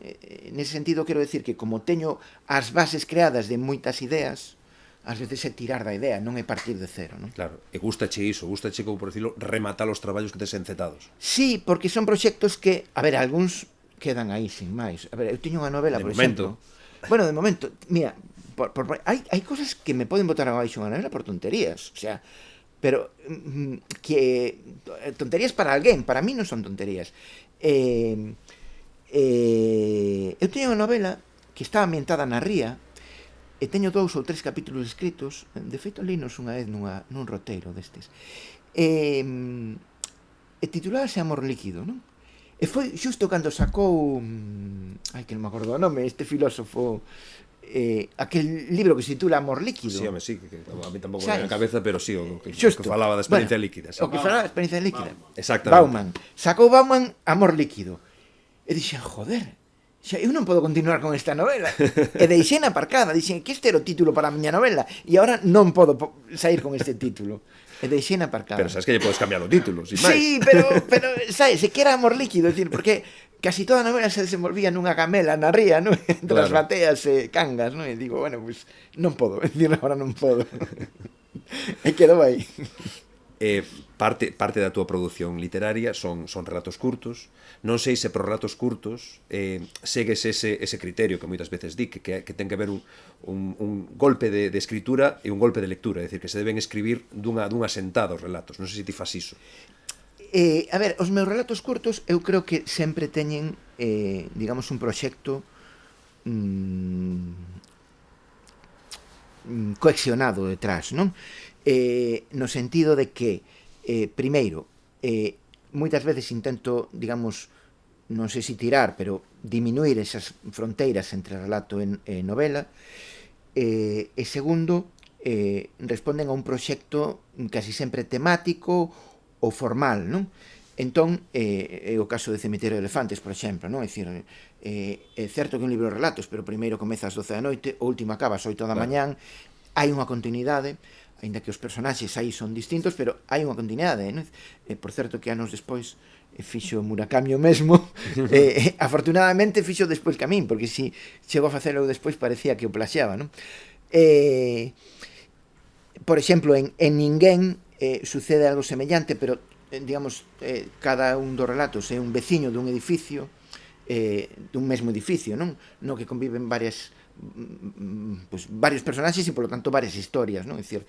Nese sentido, quero decir que como teño as bases creadas de moitas ideas, ás veces é tirar da idea, non é partir de cero, non? Claro, e gustache iso, gustache, como por decirlo, rematar os traballos que tes encetados. Sí, porque son proxectos que, a ver, algúns quedan aí sin máis. A ver, eu teño unha novela, De por momento. exemplo. Bueno, de momento, mira, hai cosas que me poden botar abaixo unha novela por tonterías, o sea, pero que tonterías para alguén, para mí non son tonterías. Eu teño unha novela que está ambientada na ría e teño 2 ou 3 capítulos escritos, de feito linos unha vez nun roteiro destes, e titulábase Amor líquido, non? E foi xusto cando sacou, ai que non me acordo o nome, este filósofo, aquel libro que se titula Amor líquido. Sí, home, sí, que a mí tampouco me na cabeza, pero sí, o que falaba da experiencia líquida. Sí. O que falaba da experiencia líquida. Exactamente. Bauman. Sacou Bauman Amor líquido. E dixen, joder, xa eu non podo continuar con esta novela. E deixei na aparcada, dixen que este era o título para a miña novela e agora non podo sair con este título. E deixei na aparcada. Pero sabes que lle podes cambiar o título, sin máis. Sí, pero sabes, se que era Amor líquido, é dicir, porque casi toda a novela se desenvolvía nunha camela na ría, non? Entre as bateas e cangas, non? E digo, bueno, pues non podo, é dicir, agora non podo. E quedou aí. Parte da túa produción literaria son relatos curtos. Non sei se por relatos curtos segues ese criterio que moitas veces di, que ten que haber un golpe de escritura e un golpe de lectura, é dicir, que se deben escribir dunha sentada os relatos. Non sei se ti fas iso. A ver, os meus relatos curtos eu creo que sempre teñen, digamos, un proxecto coaccionado detrás, non? No sentido de que, primeiro, moitas veces intento, digamos, non sei se tirar, pero diminuir esas fronteiras entre relato e novela, e segundo, responden a un proxecto casi sempre temático ou formal, non? Entón, é o caso de Cemiterio de Elefantes, por exemplo, non? É dicir, é certo que é un libro de relatos, pero primeiro comeza ás 12 da noite, o último acaba ás 8 da mañán, hai unha continuidade, aínda que os personaxes aí son distintos, pero hai unha continuidade, non? Por certo que anos despois fixo Murakami o mesmo, afortunadamente fixo despois que a min, porque se chegou a facelo despois parecía que o plaxeaba, non? Por exemplo, en Ninguén sucede algo semellante, pero digamos, cada un dos relatos é un veciño dun edificio, dun mesmo edificio, non? No que conviven varios personaxes e, polo tanto, varias historias, non? É dicir,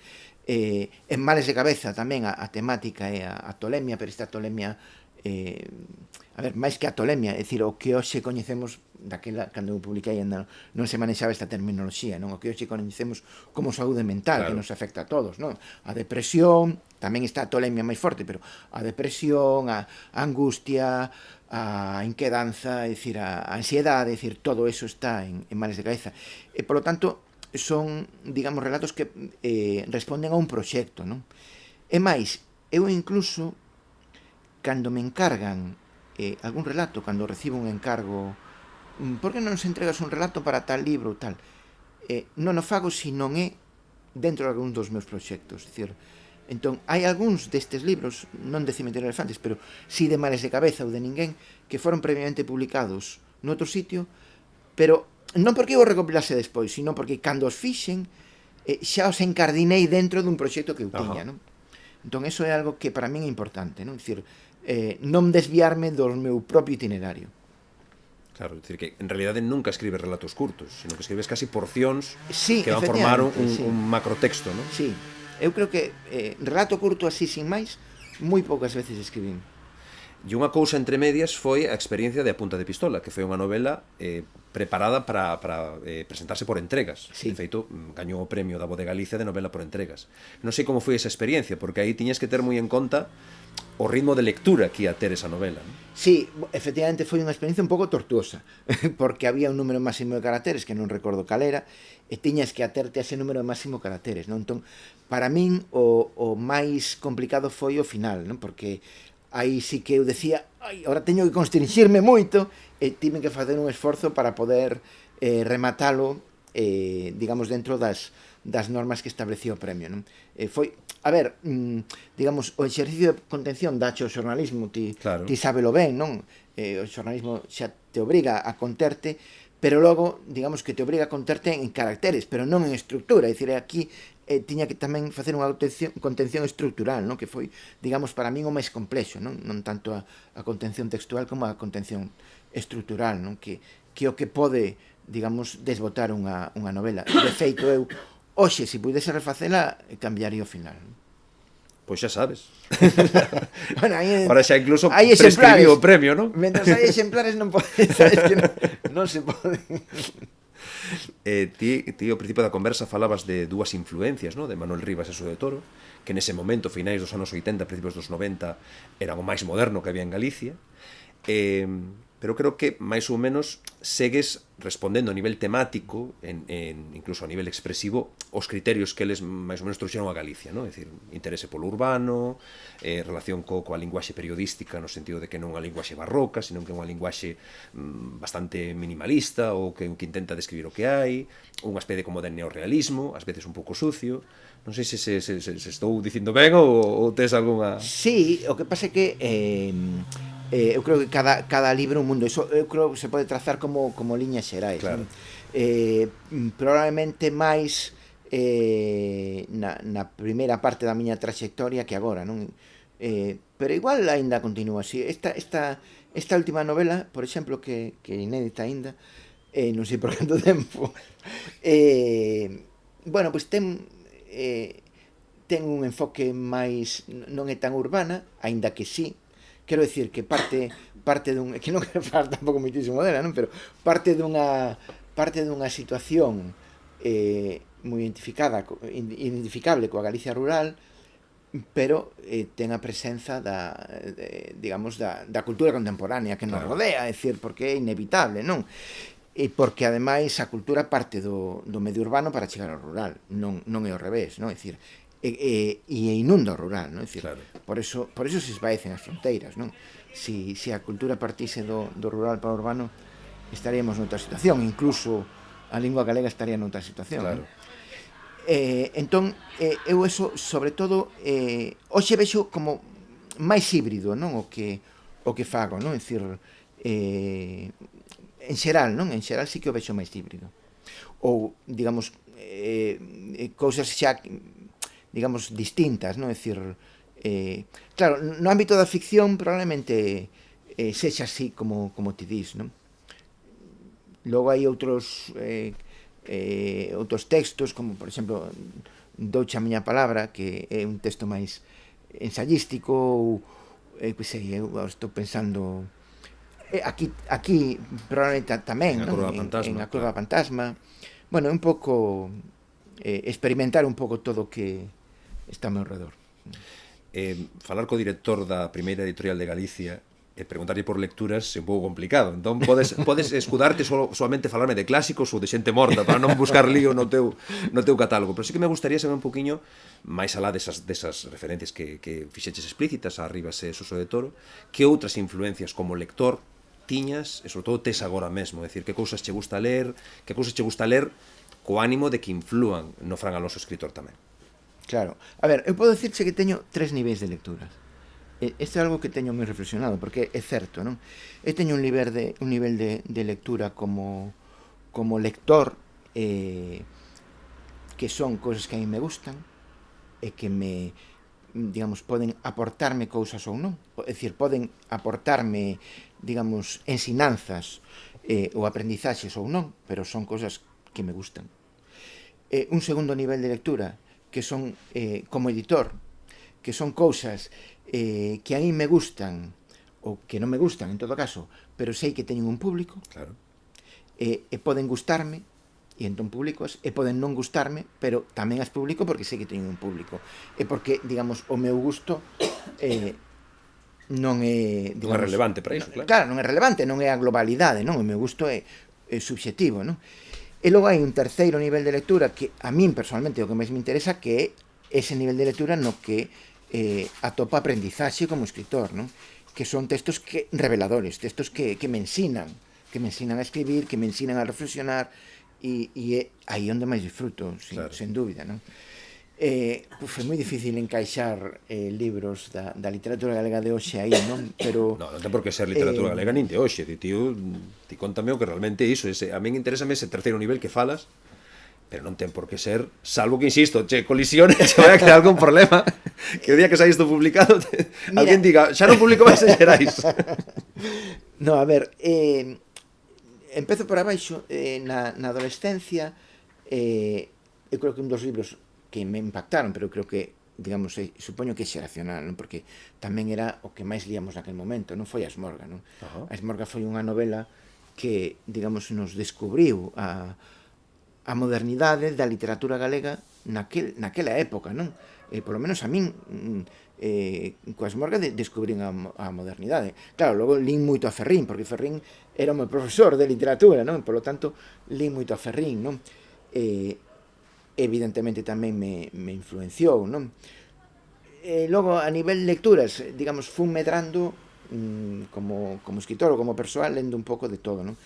en Males de cabeza tamén a temática é a tolemia, pero esta tolemia a ver, máis que a tolemia, é dicir, o que hoxe coñecemos daquela, cando eu publiquei ainda non se manexaba esta terminoloxía, non? O que hoxe coñecemos como saúde mental, Claro. que nos afecta a todos, non? A depresión, tamén está a tolemia máis forte, pero a depresión, a angustia, a inquedanza, é dicir, a ansiedade, é dicir, todo eso está en Males de Cabeza. E, polo tanto, son, digamos, relatos que responden a un proxecto, non? E máis, eu incluso, cando me encargan algún relato, cando recibo un encargo, por que non nos entregas un relato para tal libro ou tal, non o fago se non é dentro de algún dos meus proxectos. Dicir, entón, hai algúns destes libros, non de Cemiterio de Elefantes, pero si de Males de Cabeza ou de Ninguén, que foron previamente publicados noutro sitio, pero non porque eu os recopilase despois, sino porque cando os fixen, xa os encardinei dentro dun proxecto que eu tiña, non? Entón, eso é algo que para min é importante, non? Dicir, non desviarme do meu propio itinerario. Claro, é dicir que en realidade nunca escribes relatos curtos, sino que escribes casi porcións Sí, que van formar efectivamente, sí. un macrotexto, non? Sí, eu creo que relato curto así sin máis, moi poucas veces escribín. E unha cousa entre medias foi a experiencia de A Punta de Pistola, que foi unha novela preparada para presentarse por entregas. Sí. De feito, gañou o premio da Voz de Galicia de novela por entregas. Non sei como foi esa experiencia, porque aí tiñas que ter moi en conta o ritmo de lectura que ia ter esa novela, non? Sí, efectivamente foi unha experiencia un pouco tortuosa, porque había un número máximo de caracteres, que non recordo cal era, e tiñas que aterte a ese número máximo de caracteres, non? Entón, para min, o máis complicado foi o final, non? Porque aí sí que eu decía, ai, ahora teño que constringirme moito, e tive que facer un esforzo para poder rematalo, digamos, dentro das normas que establecía o premio, non? Foi, a ver, digamos, o exercicio de contención dacho o xornalismo, ti sábelo ben, non? O xornalismo xa te obriga a conterte, pero logo, digamos, que te obriga a conterte en caracteres, pero non en estructura, é dicir, aquí tiña que tamén facer unha contención estructural, non? Que foi, digamos, para min o máis complexo, non? Non tanto a contención textual como a contención estructural, non? Que o que pode, digamos, desbotar unha novela. De feito, eu hoxe, se pudese refacela, cambiaría o final. Pois xa sabes. Bueno, ahora xa incluso prescribiu o premio, non? Mentre hai exemplares non pode, sabes que non se pode. Ti ao principio da conversa falabas de dúas influencias, no? De Manuel Rivas e Soto de Toro, que nese momento, finais dos anos 80, principios dos 90, eran o máis moderno que había en Galicia. Pero creo que máis ou menos segues respondendo a nivel temático, incluso a nivel expresivo, os criterios que eles máis ou menos trouxeron a Galicia, non? É dicir, interese polo urbano, relación coa linguaxe periodística, no sentido de que non é unha linguaxe barroca, sino que é unha linguaxe bastante minimalista, ou que intenta describir o que hai, unha especie como de neorrealismo, ás veces un pouco sucio. Non sei se estou dicindo ben ou tes algunha... Sí, o que pasa é que eu creo que cada libro un mundo, eso eu creo que se pode trazar como liñas xerais, claro. Probablemente máis na primeira parte da miña trayectoria que agora, non? Pero igual aínda continúa así. Esta última novela, por exemplo, que inédita aínda, non sei por canto tempo, bueno, pois ten un enfoque máis, non é tan urbana, aínda que sí. Quero decir que parte dun, que non quero falar tampouco moitísimo dela, non? Pero parte dunha situación moi identificable coa Galicia rural, pero ten a presenza digamos, da cultura contemporánea que nos rodea, é dicir, porque é inevitable, non? E porque, ademais, a cultura parte do medio urbano para chegar ao rural, non é ao revés, non? É dicir, e inunda o rural, non? É dicir, claro. por eso se esvaecen as fronteiras, non? Si a cultura partise do rural para o urbano, estaríamos noutra situación, incluso a lingua galega estaría noutra situación. Claro. Entón, eu eso, sobre todo, hoxe vexo como máis híbrido, non? O que fago, non? É dicir, en xeral, non? En xeral sí que o vexo máis híbrido. Ou, digamos, cousas xa, digamos, distintas, non? É dicir, claro, no ámbito da ficción probablemente sexa así como ti dis, non? Logo hai outros textos, como, por exemplo, Douche a miña palabra, que é un texto máis ensayístico, ou pois sei, eu estou pensando aquí probablemente tamén, En A non? Curva En Fantasma, A Curva claro. Fantasma. Bueno, un pouco experimentar un pouco todo o que está ao meu redor. Falar co director da primeira editorial de Galicia e preguntarlle por lecturas é un pouco complicado. Entón podes escudarte solamente falarme de clásicos ou de xente morta para non buscar lío no teu catálogo. Pero sí que me gustaría saber un poquinho máis alá desas referencias que fixeches explícitas a Rivas e Suso de Toro, que outras influencias como lector tiñas e sobre todo tes agora mesmo, é dicir, que cousas che gusta ler, co ánimo de que inflúan no Fran Alonso escritor tamén. Claro. A ver, eu podo dicirche que teño 3 niveis de lecturas. Isto é algo que teño moi reflexionado, porque é certo, non? Eu teño un nivel de lectura como lector, que son cousas que a mí me gustan e que digamos, poden aportarme cousas ou non. É dicir, poden aportarme, digamos, ensinanzas ou aprendizaxes ou non, pero son cousas que me gustan. Un segundo nivel de lectura, que son como editor, que son cousas que a mí me gustan ou que non me gustan, en todo caso, pero sei que teñen un público, Claro. e poden gustarme, e entón públicos, e poden non gustarme, pero tamén as publico porque sei que teñen un público. E porque, digamos, o meu gusto non é, Non é digamos, relevante para iso, claro. claro, non é relevante, non é a globalidade, non? O meu gusto é subxectivo, non? E logo hai un terceiro nivel de lectura que a min personalmente o que máis me interesa, que é ese nivel de lectura no que atopa aprendizaxe como escritor, non? Que son textos reveladores, textos que me ensinan a escribir, que me ensinan a reflexionar, e é aí onde máis disfruto, Claro. sen dúbida, non? É moi difícil encaixar libros da literatura galega de hoxe aí, non? Pero Non ten por que ser literatura galega nin de hoxe, ti contame o que realmente iso, a min interésame ese terceiro nivel que falas, pero non ten por que ser, salvo que, insisto, colisiones, se vai a crear algún problema, que o día que sai isto publicado, alguén diga, xa non publico máis en Xerais. No, a ver, empezo por abaixo, na adolescencia, eu creo que un dos libros que me impactaron, pero creo que, digamos, supoño que é xeracional, non? Porque tamén era o que máis líamos naquel momento, non foi a Esmorga, non? A Esmorga foi unha novela que, digamos, nos descubriu a modernidade da literatura galega naquela época, non? Polo menos a min, coa Esmorga descubrín a modernidade. Claro, logo lín moito a Ferrín, porque Ferrín era o meu profesor de literatura, non? Polo tanto, lín moito a Ferrín, non? Evidentemente tamén me influenciou, non? Logo, a nivel de lecturas, digamos, fun medrando como escritor ou como persoal, lendo un pouco de todo, non?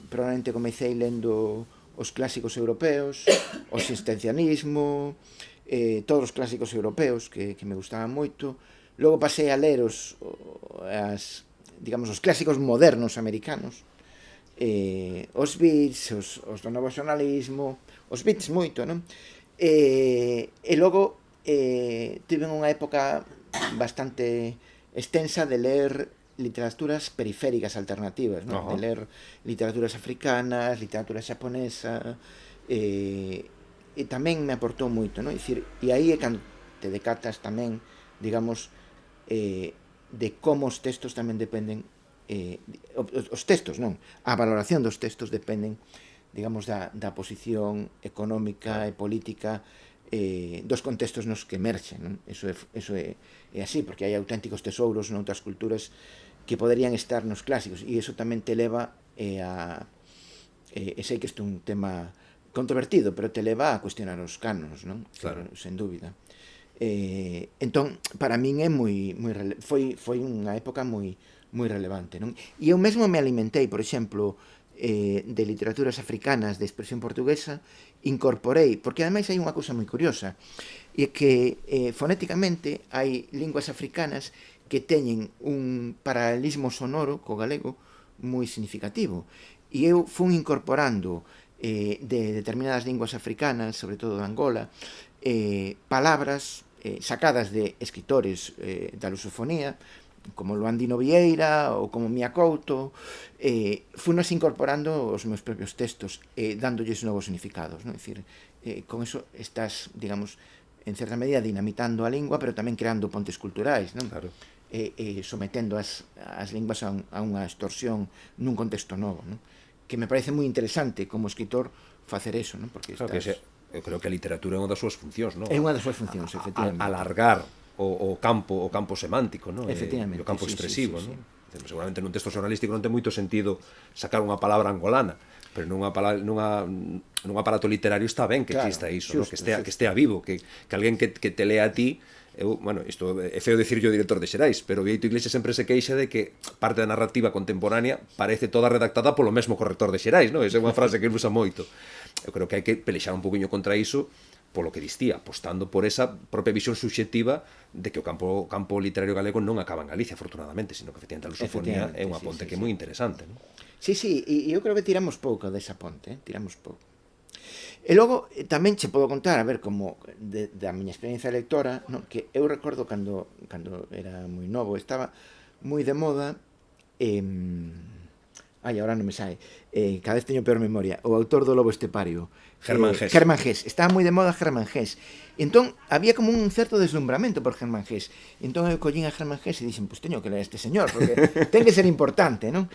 Probablemente comecei lendo os clásicos europeos, o existencialismo, todos os clásicos europeos que me gustaban moito. Logo pasei a ler os clásicos modernos americanos, os Beats, os do novo xornalismo, os Beats moito, non? E logo tive unha época bastante extensa de ler literaturas periféricas alternativas, non? De ler literaturas africanas, literatura xaponesa, e tamén me aportou moito, non? E aí é cando te decatas tamén, digamos, de como os textos tamén dependen, os textos, non? A valoración dos textos dependen, digamos, da posición económica e política dos contextos nos que emerxen, non? Eso é así, porque hai auténticos tesouros noutras culturas que poderían estar nos clásicos, e iso tamén te leva sei que isto é un tema controvertido, pero te leva a cuestionar os cánonos, non? Claro. Sen dúbida. Entón, para min é foi unha época moi relevante, non? E eu mesmo me alimentei, por exemplo, de literaturas africanas de expresión portuguesa, incorporei, porque ademais hai unha cousa moi curiosa, e é que fonéticamente hai linguas africanas que teñen un paralelismo sonoro co galego moi significativo, e eu fun incorporando de determinadas linguas africanas, sobre todo de Angola, palabras sacadas de escritores da lusofonía, como Luandino Vieira ou como Mia Couto, funos incorporando os meus propios textos, dándolles novos significados, non? É dicir, con eso estás, digamos, en certa medida dinamitando a lingua, pero tamén creando pontes culturais, non? Claro. sometendo as linguas a unha extorsión nun contexto novo, non? Que me parece moi interesante como escritor facer eso, non? Porque Claro que eu creo que a literatura é unha das súas funcións, non? É unha das súas funcións, efectivamente. Alargar o campo semántico, non? Efectivamente, E o campo sí, expresivo, sí, sí, non? Seguramente nun texto xornalístico non ten moito sentido sacar unha palabra angolana, pero nun aparato literario está ben que exista iso, xusto, ¿no? Que estea vivo, que alguén que te lea a ti. Isto é feo dicirlo o director de Xerais, pero Bieito Iglesias sempre se queixa de que parte da narrativa contemporánea parece toda redactada polo mesmo corrector de Xerais, non? Esa é unha frase que ele usa moito. Eu creo que hai que pelexar un poquinho contra iso, polo que distía, apostando por esa propia visión subxectiva de que o campo literario galego non acaba en Galicia, afortunadamente, sino que efectivamente a lusofonía é unha ponte que é moi interesante, non? Sí, e eu creo que tiramos pouco desa ponte, tiramos pouco. E logo tamén che podo contar, a ver, como da miña experiencia lectora, non? Que eu recordo cando era moi novo, estaba moi de moda, agora non me sai, cada vez teño peor memoria, o autor do Lobo Estepario, Germán Gés. Germán Gés, estaba moi de moda Germán Gés. E entón había como un certo deslumbramento por Germán Gés. E entón eu collín a Germán Gés e dixen, pois teño que ler este señor, porque ten que ser importante, non?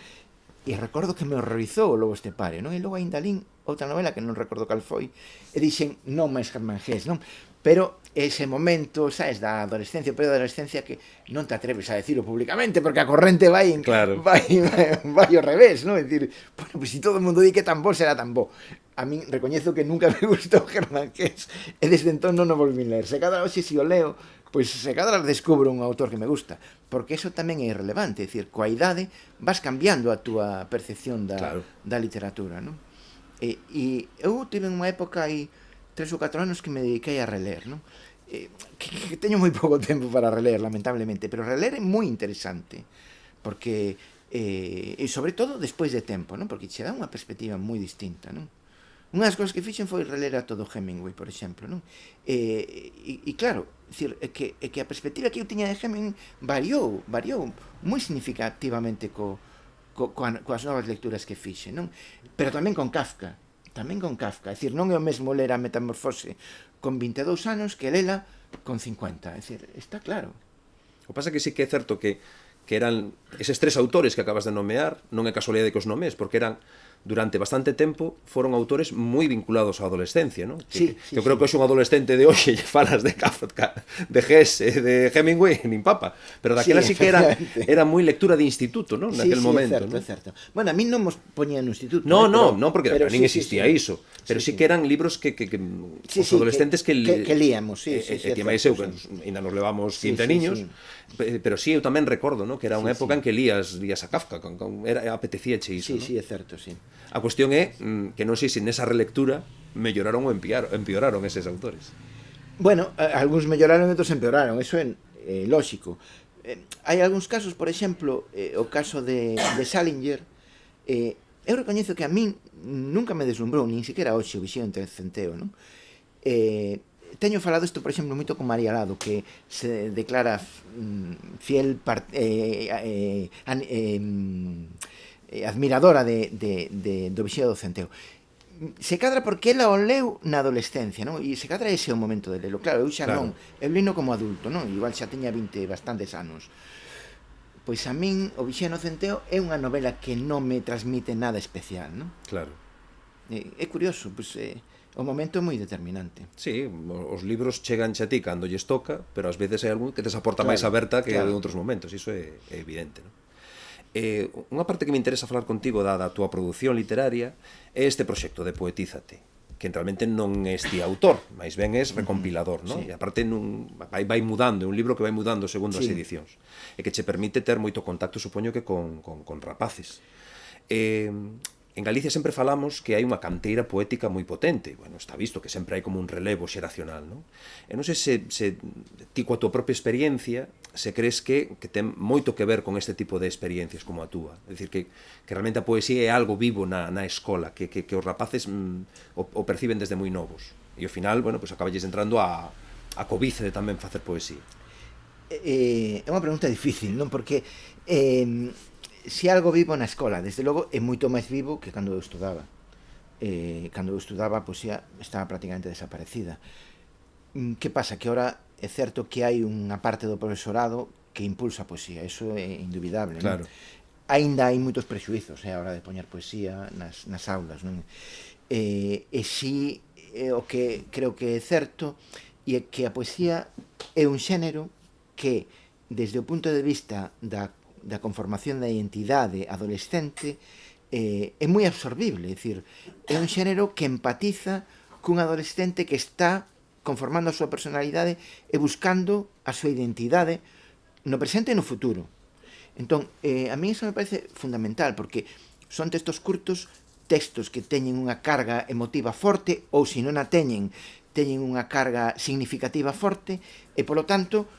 E recordo que me horrorizou o Lobo Estepario, non? E logo ainda lín outra novela que non recordo cal foi, e dixen, non máis Germán Gés, non? Pero ese momento, sabes, da adolescencia, o período da adolescencia que non te atreves a decirlo públicamente porque a corrente vai ao revés, non? É dicir, bueno, pues si todo o mundo di que tan bo, será tan bo. A min recoñezo que nunca me gustou Germán Gés e desde entón non o volví ler. Se cada hoxe si o leo, pois se cada descubro un autor que me gusta, porque eso tamén é irrelevante, é dicir, coa idade vas cambiando a túa percepción da literatura, non? E eu tive unha época aí 3 ou 4 anos que me dediquei a reler, non? Que teño moi pouco tempo para reler, lamentablemente, pero reler é moi interesante, porque e sobre todo despois de tempo, non? Porque che dá unha perspectiva moi distinta, non? Unha das cousas que fixen foi reler a todo Hemingway, por exemplo, non? E claro, decir, que a perspectiva que eu tiña de Hemingway variou moi significativamente coas novas lecturas que fixen, non? Pero tamén con Kafka, é dicir, non é o mesmo ler a Metamorfose con 22 anos que lela con 50, é dicir, está claro. O que pasa é que sí que é certo que eran eses 3 autores que acabas de nomear, non é casualidade que os nomes, porque eran durante bastante tempo foron autores moi vinculados á adolescencia, non? Eu creo que hoxe un adolescente de hoxe lle falas de Kafka, de Gés, de Hemingway, nin papa, pero daquela sí que era moi lectura de instituto, non? Naquel momento, é certo. Bueno, a mí non mos poñían no instituto. Non, porque nin existía iso, pero sí que eran libros que os adolescentes que líamos, e que máis eu, que ainda nos levamos 15 niños, pero sí, eu tamén recordo, non? Que era unha época en que lías a Kafka, apetecíache iso, non? Sí, é certo, sí. A cuestión é que non sei se nesa relectura melloraron ou empeoraron eses autores. Bueno, algúns melloraron e outros empeoraron, eso é lógico. Hai algúns casos, por exemplo, o caso de Salinger, eu recoñezo que a min nunca me deslumbrou, nin siquiera hoxe o Visión entre Centeo, non? Teño falado isto, por exemplo, moito con María Lado, que se declara fiel admiradora do Vixía do Centeo. Se cadra porque ela o leu na adolescencia, non? E se cadra ese é o momento de lelo. Claro, eu xa non, eu lino como adulto, non? Igual xa teña 20 bastantes anos. Pois a min o Vixía no Centeo é unha novela que non me transmite nada especial, non? Claro. É curioso, pois o momento é moi determinante. Sí, os libros chegan a ti cando lles toca, pero ás veces hai algún que te aporta máis aberta que en outros momentos, iso é evidente, non? Unha parte que me interesa falar contigo da túa produción literaria é este proxecto de Poetízate, que realmente non é este autor, máis ben é recompilador, non? E aparte vai mudando, é un libro que vai mudando segundo as edicións, e que che permite ter moito contacto, supoño que con rapaces. En Galicia sempre falamos que hai unha canteira poética moi potente. Bueno, está visto que sempre hai como un relevo xeracional, non? E non sei se ti coa tua propia experiencia se crees que ten moito que ver con este tipo de experiencias como a túa. É dicir, que realmente a poesía é algo vivo na escola, que os rapaces o perciben desde moi novos. E ao final, bueno, pues acaballes entrando a cobiza de tamén facer poesía. É unha pregunta difícil, non? Porque se algo vivo na escola, desde logo é moito máis vivo que cando eu estudaba. Cando eu estudaba, a poesía estaba prácticamente desaparecida. Que pasa? Que ora é certo que hai unha parte do profesorado que impulsa a poesía, eso é indubidable, Claro. non? Aínda hai moitos prexuizos a hora de poñer poesía nas aulas, non? E si o que creo que é certo é que a poesía é un xénero que, desde o punto de vista da conformación da identidade adolescente, é moi absorbible, é dicir, é un xénero que empatiza cun adolescente que está conformando a súa personalidade e buscando a súa identidade no presente e no futuro. Entón, a mí iso me parece fundamental, porque son textos curtos, textos que teñen unha carga emotiva forte, ou se non a teñen unha carga significativa forte, e polo tanto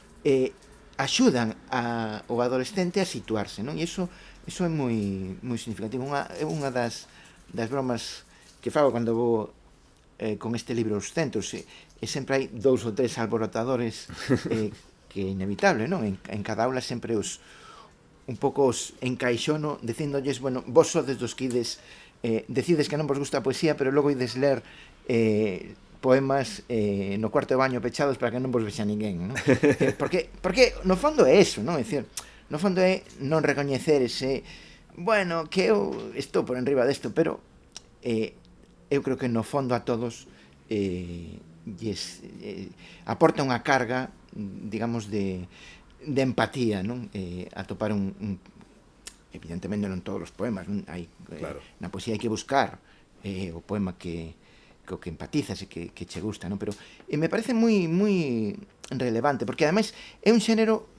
axudan ao adolescente a situarse, non? E iso é moi significativo. É unha das bromas que fago cando vou con este libro aos centros, e sempre hai 2 ou 3 alborotadores que é inevitable, non? En cada aula sempre un pouco os encaixono dicíndolles, bueno, vos sodes dos que decides que non vos gusta a poesía, pero logo ides ler poemas no cuarto de baño pechados para que non vos vexa ninguén, non? Porque no fondo é eso, non? É dicir, no fondo é non recoñecer ese, bueno, que eu estou por enriba desto, pero eu creo que no fondo a todos aporta unha carga, digamos, de empatía, non? Atopar evidentemente non todos os poemas, non? Claro. Na poesía hai que buscar o poema que empatizas e que che gusta, non? Pero me parece moi relevante, porque ademais é un xénero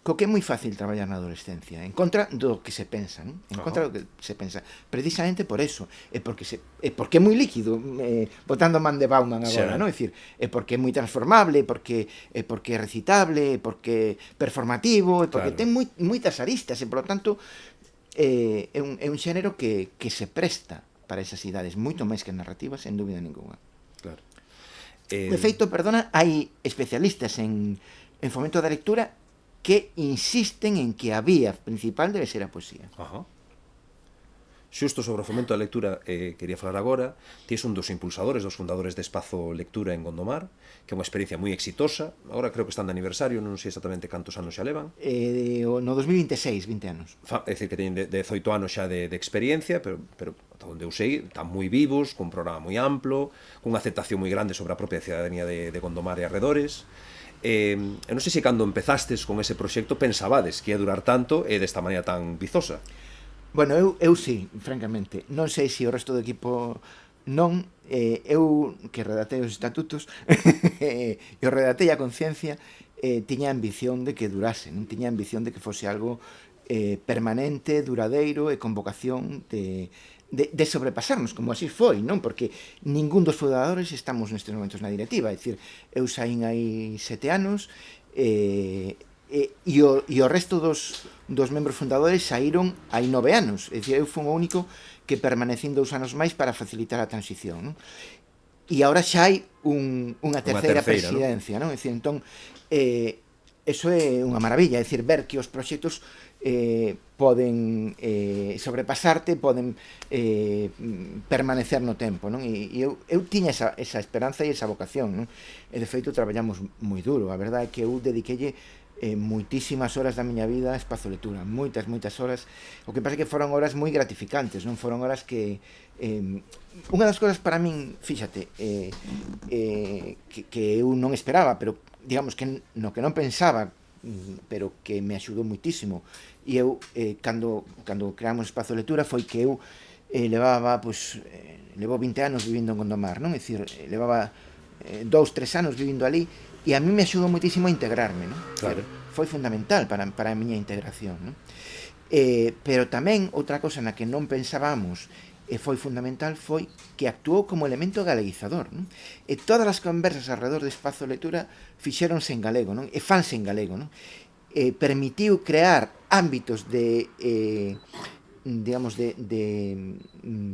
co que é moi fácil traballar na adolescencia, en contra do que se pensa, non? En contra do que se pensa, precisamente por eso, é porque é moi líquido, botando man de Bauman agora, non? É dicir, é porque é moi transformable, é porque é recitable, é porque é performativo, é porque ten moitas aristas, e polo tanto é un xénero que se presta para esas idades, moito máis que narrativas, sen dúbida ninguna. Claro. De feito, perdona, hai especialistas en fomento da lectura que insisten en que a vía principal debe ser a poesía. Ajá. Xusto sobre o fomento da lectura quería falar agora. Ti és un dos impulsadores, dos fundadores de Espazo Lectura en Gondomar, que é unha experiencia moi exitosa. Agora creo que están de aniversario, non sei exactamente cantos anos xa levan. No 2026, 20 anos. É dicir, que teñen 18 anos xa de experiencia, pero ata onde eu sei, están moi vivos, cun programa moi amplo, cunha aceptación moi grande sobre a propia cidadanía de Gondomar e arredores. Eu non sei se cando empezastes con ese proxecto pensabades que ia durar tanto e desta maneira tan vizosa. Bueno, eu sí, francamente. Non sei se o resto do equipo non. Eu, que redactei os estatutos e o redactei a conciencia, tiña ambición de que durase, non tiña ambición de que fose algo permanente, duradeiro e con vocación de sobrepasarnos, como así foi, non? Porque ningún dos fundadores estamos nestes momentos na directiva, é dicir, eu saín hai 7 anos e o resto dos membros fundadores saíron hai 9 anos, é dicir, eu fui o único que permanecín 2 anos máis para facilitar a transición, non? E agora xa hai unha terceira presidencia, non? É dicir, entón, eso é unha maravilla, é dicir, ver que os proxectos poden sobrepasarte, poden permanecer no tempo, non? E eu tiña esa esperanza e esa vocación, non? E de feito traballamos moi duro, a verdade é que eu dediquelle moitísimas horas da miña vida a Espazo Lectura, moitas horas. O que pasa é que foron horas moi gratificantes, non? Foron horas que unha das cousas para min, fíxate, que eu non esperaba, pero digamos que no que non pensaba, pero que me axudou moitísimo, e eu cando creamos Espazo Lectura foi que eu levo 20 anos vivindo en Gondomar, non? É dicir, levaba 2-3 anos vivindo ali, e a mí me axudou moitísimo a integrarme, non? Claro. Foi fundamental para a miña integración, non? Pero tamén outra cosa na que non pensábamos e foi fundamental foi que actuou como elemento galeguizador, non? E todas as conversas alrededor de Espazo Lectura fixéronse en galego, non? E fanse en galego, non? Permitiu crear ámbitos de digamos de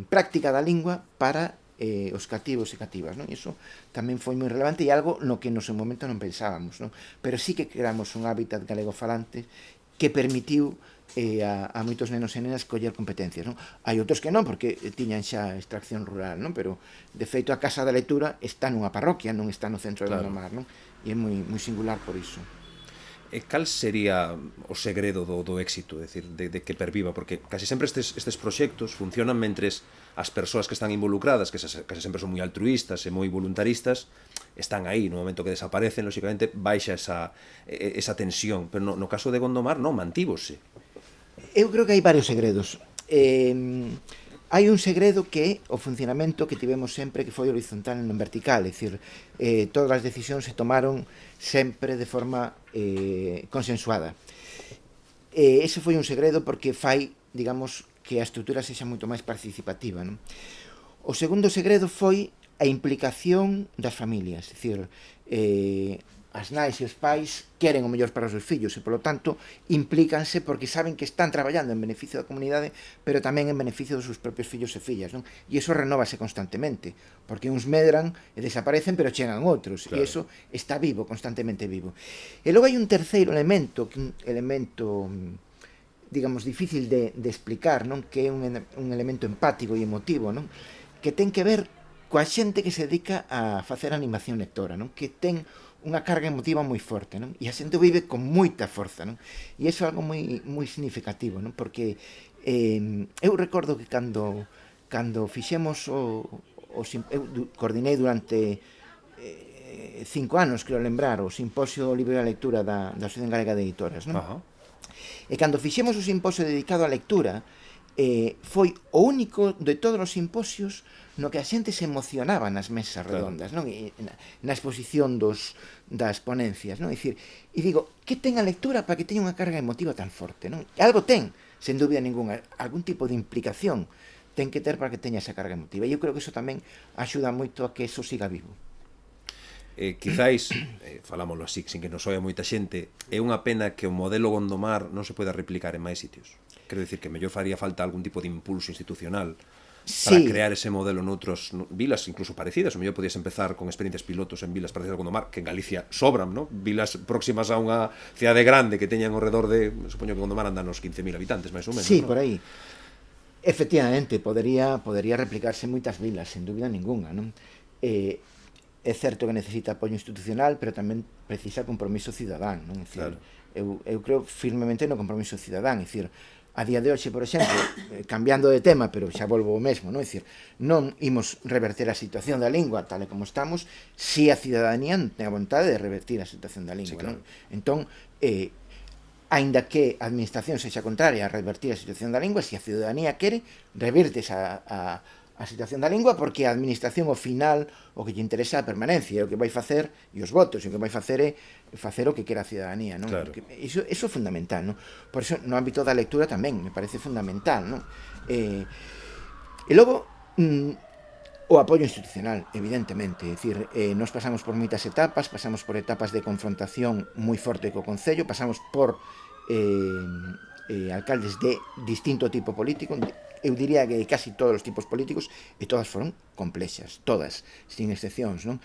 práctica da lingua para os cativos e cativas, non? E iso tamén foi moi relevante e algo no que no seu momento non pensábamos, non? Pero sí que creamos un hábitat galego falante que permitiu a moitos nenos e nenas coller competencias, non? Hai outros que non, porque tiñan xa extracción rural, non? Pero, de feito, a Casa da Lectura está nunha parroquia, non está no centro de Gondomar, non? E é moi singular por iso. E cal sería o segredo do éxito, decir, de que perviva? Porque casi sempre estes proxectos funcionan mentres as persoas que están involucradas, que casi sempre son moi altruistas e moi voluntaristas, están aí. No momento que desaparecen, lóxicamente, baixa esa tensión. Pero no caso de Gondomar, non, mantívose. Eu creo que hai varios segredos. Hai un segredo que é o funcionamento que tivemos sempre, que foi horizontal e non vertical, é dicir, todas as decisións se tomaron sempre de forma consensuada. Ese foi un segredo porque fai, digamos, que a estrutura sexa moito máis participativa, non? O segundo segredo foi a implicación das familias, é dicir, as nais e os pais queren o mellor para os seus fillos e, polo tanto, implícanse porque saben que están traballando en beneficio da comunidade, pero tamén en beneficio dos seus propios fillos e fillas, non? E iso renovase constantemente, porque uns medran e desaparecen, pero chegan outros, claro. E iso está vivo, constantemente vivo. E logo hai un terceiro elemento, un elemento, digamos, difícil de explicar, non? Que é un elemento empático e emotivo, non? Que ten que ver coa xente que se dedica a facer animación lectora, non? Que ten unha carga emotiva moi forte, non? E a xente vive con moita forza, non? E iso é algo moi significativo, non? Porque eu recordo que cando fixemos eu coordinei durante 5 anos, creo lembrar, o simposio Libro e a Lectura da Asociación Galega de Editoras, non? E cando fixemos o simposio dedicado á lectura, foi o único de todos os simposios no que a xente se emocionaba nas mesas redondas, non? E na exposición das ponencias, non? É dicir, e digo, que ten a lectura para que teña unha carga emotiva tan forte, non? E algo ten, sen dúbida ninguna, algún tipo de implicación ten que ter para que teña esa carga emotiva. E eu creo que iso tamén axuda moito a que eso siga vivo. Quizáis, falámoslo así, sin que nos oia moita xente, é unha pena que o modelo Gondomar non se poida replicar en máis sitios. Quero dicir que mellor faría falta algún tipo de impulso institucional para crear ese modelo noutros vilas incluso parecidas. O mellor podías empezar con experiencias pilotos en vilas parecidas a Gondomar, que en Galicia sobran, ¿no? Vilas próximas a unha cidade grande que teñan ao redor de, supoño que Gondomar andan nos 15.000 habitantes, máis ou menos. Sí, ¿no? Por aí. Efectivamente, podería replicarse moitas vilas, sen dúbida ninguna, non? É certo que necesita apoio institucional, pero tamén precisa compromiso cidadán, non? É dicir, claro. Eu creo firmemente no compromiso cidadán, é dicir, a día de hoxe, por exemplo, cambiando de tema, pero xa volvo o mesmo, non? É dicir, non imos reverter a situación da lingua tal e como estamos, se a cidadanía non ten a vontade de revertir a situación da lingua, sí, claro. Non? Entón, aínda que a administración sexa contraria a revertir a situación da lingua, se a cidadanía quere, revertes a situación da lingua, porque a administración ao final o que lle interesa a permanencia, o que vai facer e os votos, e o que vai facer é facer o que quera a cidadanía, non? Claro. Iso é fundamental, non? Por iso no ámbito da lectura tamén me parece fundamental, non? E logo o apoio institucional, evidentemente, é dicir, nós pasamos por moitas etapas, pasamos por etapas de confrontación moi forte co Concello, pasamos por alcaldes de distinto tipo político, eu diría que casi todos os tipos políticos, e todas foron complexas, todas, sin excepcións, non?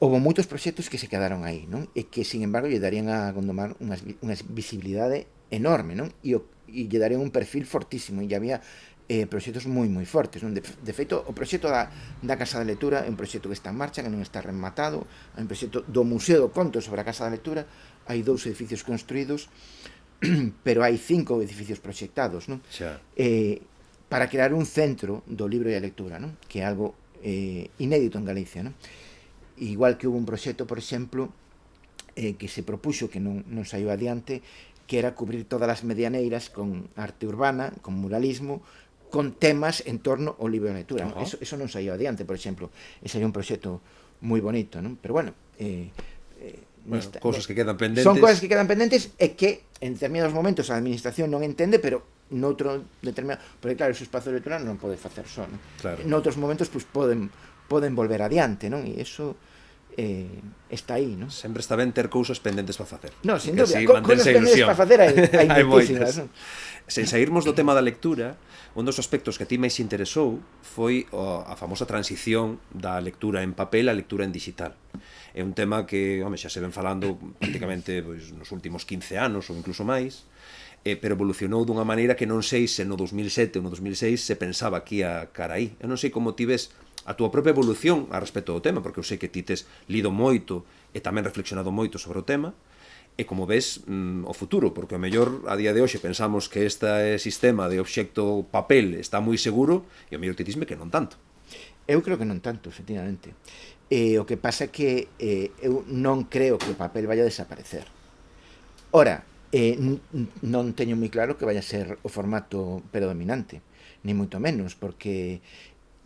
Houve moitos proxectos que se quedaron aí, non? E que, sin embargo, lle darían a Gondomar unha visibilidade enorme, non? E lle darían un perfil fortísimo, e había proxectos moi fortes, non? De feito, o proxecto da Casa da Lectura é un proxecto que está en marcha, que non está rematado, é un proxecto do Museo do Conto sobre a Casa da Lectura, hai 2 edificios construídos, pero hai 5 edificios proxectados, non? Para crear un centro do libro e a lectura, non? Que é algo inédito en Galicia, non? Igual que houve un proxecto, por exemplo, que se propuxo, que non saiu adiante, que era cubrir todas as medianeiras con arte urbana, con muralismo, con temas en torno ao libro e a lectura. Eso non saiu adiante, por exemplo. Ese é un proxecto moi bonito, non? Pero bueno, cosas que quedan pendentes. Son cosas que quedan pendentes e que en determinados momentos a administración non entende, pero noutro determinado, porque claro, ese espazo electoral non pode facer só, non? Claro. Noutros momentos pois poden volver adiante, non? E iso está aí, non? Sempre está ben ter cousas pendentes para facer. Non, sin dúbida, cousas pendentes para facer hai moitísimas, non? Sen sairmos do tema da lectura, un dos aspectos que a ti máis interesou foi a famosa transición da lectura en papel á lectura en digital. É un tema que, xa se ven falando prácticamente nos últimos 15 anos ou incluso máis, pero evolucionou dunha maneira que non sei se no 2007 ou no 2006 se pensaba que ia cara aí. Eu non sei como ti ves a túa propia evolución a respecto do tema, porque eu sei que ti tes lido moito e tamén reflexionado moito sobre o tema, e como ves o futuro, porque o mellor a día de hoxe pensamos que este sistema de obxecto papel está moi seguro e o mellor ti disme que non tanto. Eu creo que non tanto, efectivamente. O que pasa é que eu non creo que o papel vaya a desaparecer. Ora, non teño moi claro que vaya a ser o formato predominante, ni moito menos, porque,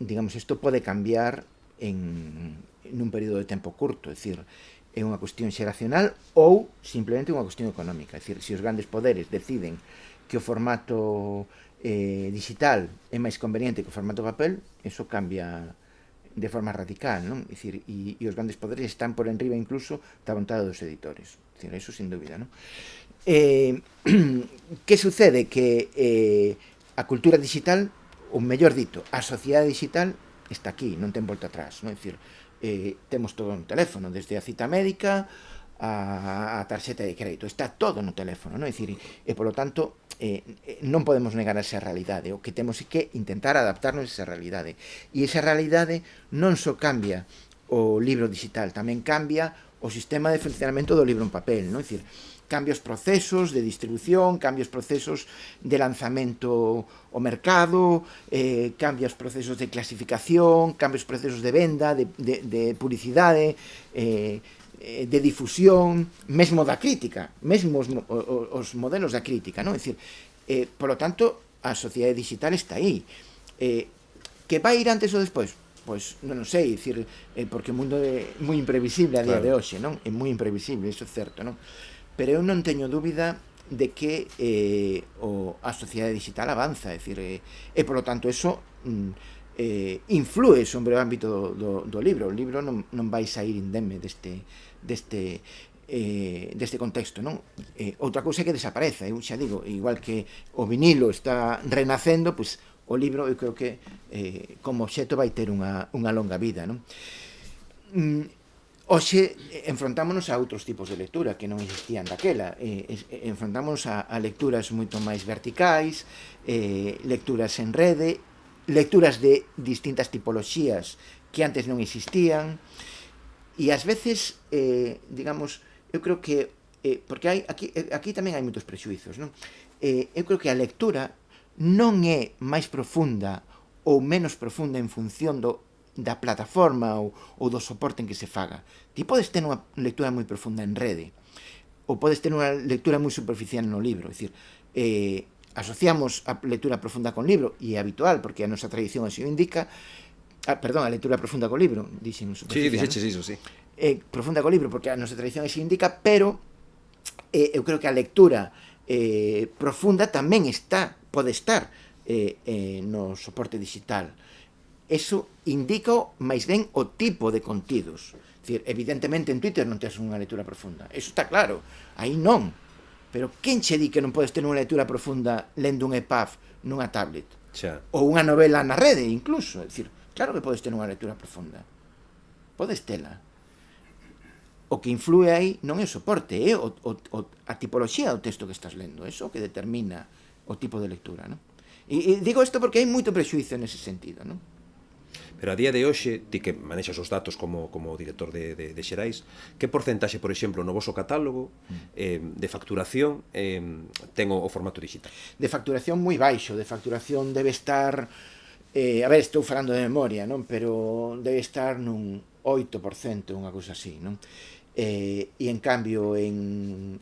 digamos, isto pode cambiar nun período de tempo curto, é dicir, é unha cuestión xeracional ou simplemente unha cuestión económica. É dicir, se os grandes poderes deciden que o formato digital é máis conveniente que o formato papel, eso cambia de forma radical, non? É dicir, e os grandes poderes están por enriba incluso da vontade dos editores. É dicir, eso sin dúbida, non? Que sucede? Que a cultura digital, ou mellor dito, a sociedade digital está aquí, non ten volta atrás, non? É dicir, temos todo no teléfono, desde a cita médica a tarxeta de crédito, está todo no teléfono, non? É dicir, e polo tanto non podemos negar esa realidade, o que temos é que intentar adaptarnos a esa realidade, e esa realidade non só cambia o libro digital, tamén cambia o sistema de funcionamento do libro en papel, non? É dicir, cambia os procesos de distribución, cambia os procesos de lanzamento ao mercado, cambia os procesos de clasificación, cambia os procesos de venda, de publicidade, de difusión, mesmo da crítica, mesmo os modelos da crítica, non? É dicir, polo tanto, a sociedade digital está aí. Que vai ir antes ou despois? Pois non sei, dicir, porque o mundo é moi imprevisible a día de hoxe, non? É moi imprevisible, iso é certo, non? Pero eu non teño dúbida de que a sociedade digital avanza, é dicir, e polo tanto eso influe sobre o ámbito do libro. O libro non vai sair indemne deste contexto, non? Outra cousa é que desapareza, eu xa digo, igual que o vinilo está renacendo, pois o libro eu creo que como obxecto vai ter unha longa vida, non? Hoxe enfrontámonos a outros tipos de lectura que non existían daquela, enfrontámonos a lecturas moito máis verticais, lecturas en rede, lecturas de distintas tipoloxías que antes non existían, e ás veces, digamos, eu creo que, porque aquí tamén hai moitos prexuizos, non? Eu creo que a lectura non é máis profunda ou menos profunda en función da plataforma ou do soporte en que se faga. Ti podes ter unha lectura moi profunda en rede, ou podes ter unha lectura moi superficial no libro. É dicir, asociamos a lectura profunda con libro, e é habitual, porque a nosa tradición así o indica. Perdón, a lectura profunda con libro, dixen superficial. Sí, dixeches iso, sí. Profunda con libro, porque a nosa tradición así o indica, pero eu creo que a lectura profunda tamén pode estar no soporte digital. Eso indica máis ben o tipo de contidos. É dicir, evidentemente en Twitter non tens unha lectura profunda, eso está claro, aí non. Pero quen che di que non podes ter unha lectura profunda lendo un EPUB nunha tablet? Xa. Ou unha novela na rede, incluso. É dicir, claro que podes ter unha lectura profunda. Podes tela. O que influe aí non é o soporte, é a tipoloxía do texto que estás lendo. É o que determina o tipo de lectura, non? E digo isto porque hai moito prexuizo nese sentido, non? Pero a día de hoxe, ti que manexas os datos como director de Xerais, que porcentaxe, por exemplo, no voso catálogo de facturación ten o formato digital? De facturación moi baixo, de facturación debe estar, a ver, estou falando de memoria, non? Pero debe estar nun 8%, unha cousa así, non? E en cambio en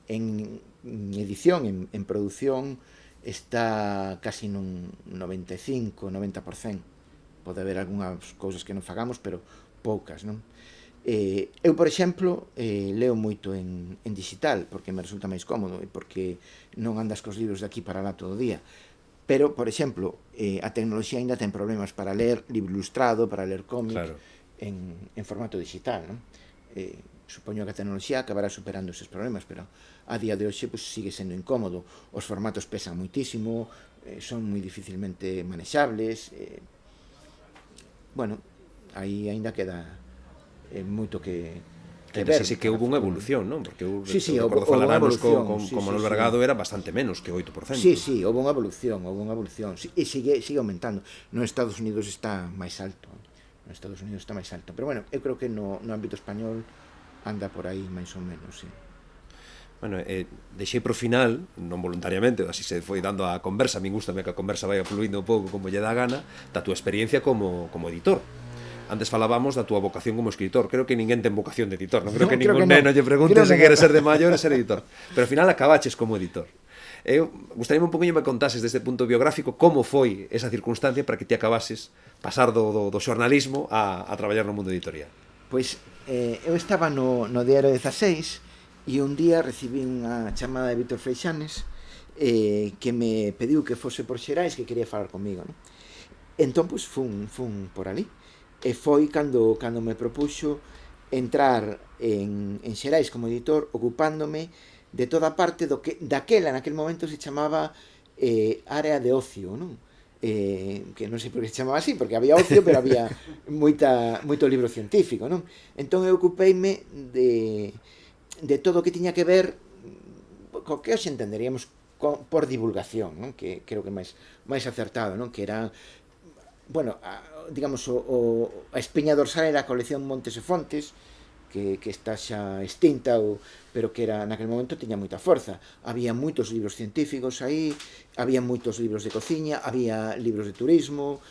edición, en produción, está casi nun 95-90%. Pode haber algunhas cousas que non fagamos, pero poucas, non? Eu, por exemplo, leo moito en digital, porque me resulta máis cómodo, e porque non andas cos libros de aquí para lá todo o día. Pero, por exemplo, a tecnoloxía ainda ten problemas para ler libro ilustrado, para ler cómic, claro, en formato digital, non? Supoño que a tecnoloxía acabará superando esos problemas, pero a día de hoxe pues, sigue sendo incómodo. Os formatos pesan moitísimo, son moi dificilmente manexables. Bueno, aí ainda queda moito que ver. Sí que houve unha evolución, non? Porque eu recordo falar anos con Manuel Vergado era bastante menos que 8%. Sí, houve unha evolución, e sigue aumentando. Nos Estados Unidos está máis alto. nos Estados Unidos está máis alto. Pero bueno, eu creo que no ámbito español anda por aí máis ou menos, sí. Bueno, deixei pro final, non voluntariamente, así se foi dando a conversa, a min gustame que a conversa vai fluindo un pouco como lle dá gana, da túa experiencia como editor. Antes falábamos da túa vocación como escritor. Creo que ninguén ten vocación de editor. Non creo que ningún neno lle pregunte se quere ser de maior e ser editor. Pero ao final acabaches como editor. Eu gustaríame un poquinho me contases desde punto biográfico como foi esa circunstancia para que te acabases pasar do xornalismo a traballar no mundo editorial. Pois eu estaba no Diario 16 e un día recibí unha chamada de Víctor Freixanes que me pediu que fose por Xerais, que quería falar comigo, non? Entón, pois, fun por ali. E foi cando me propuxo entrar en Xerais como editor, ocupándome de toda parte do que naquel momento se chamaba área de ocio, non? Que non sei por que se chamaba así, porque había ocio, pero había moito libro científico, non? Entón eu ocupeime de todo o que tiña que ver co que hoxe entenderíamos por divulgación, non? Que creo que máis acertado, non? Que era, bueno, digamos, a espiña dorsal era a colección Montes e Fontes, que está xa extinta, pero que era naquele momento tiña moita forza. Había moitos libros científicos aí, había moitos libros de cociña, había libros de turismo,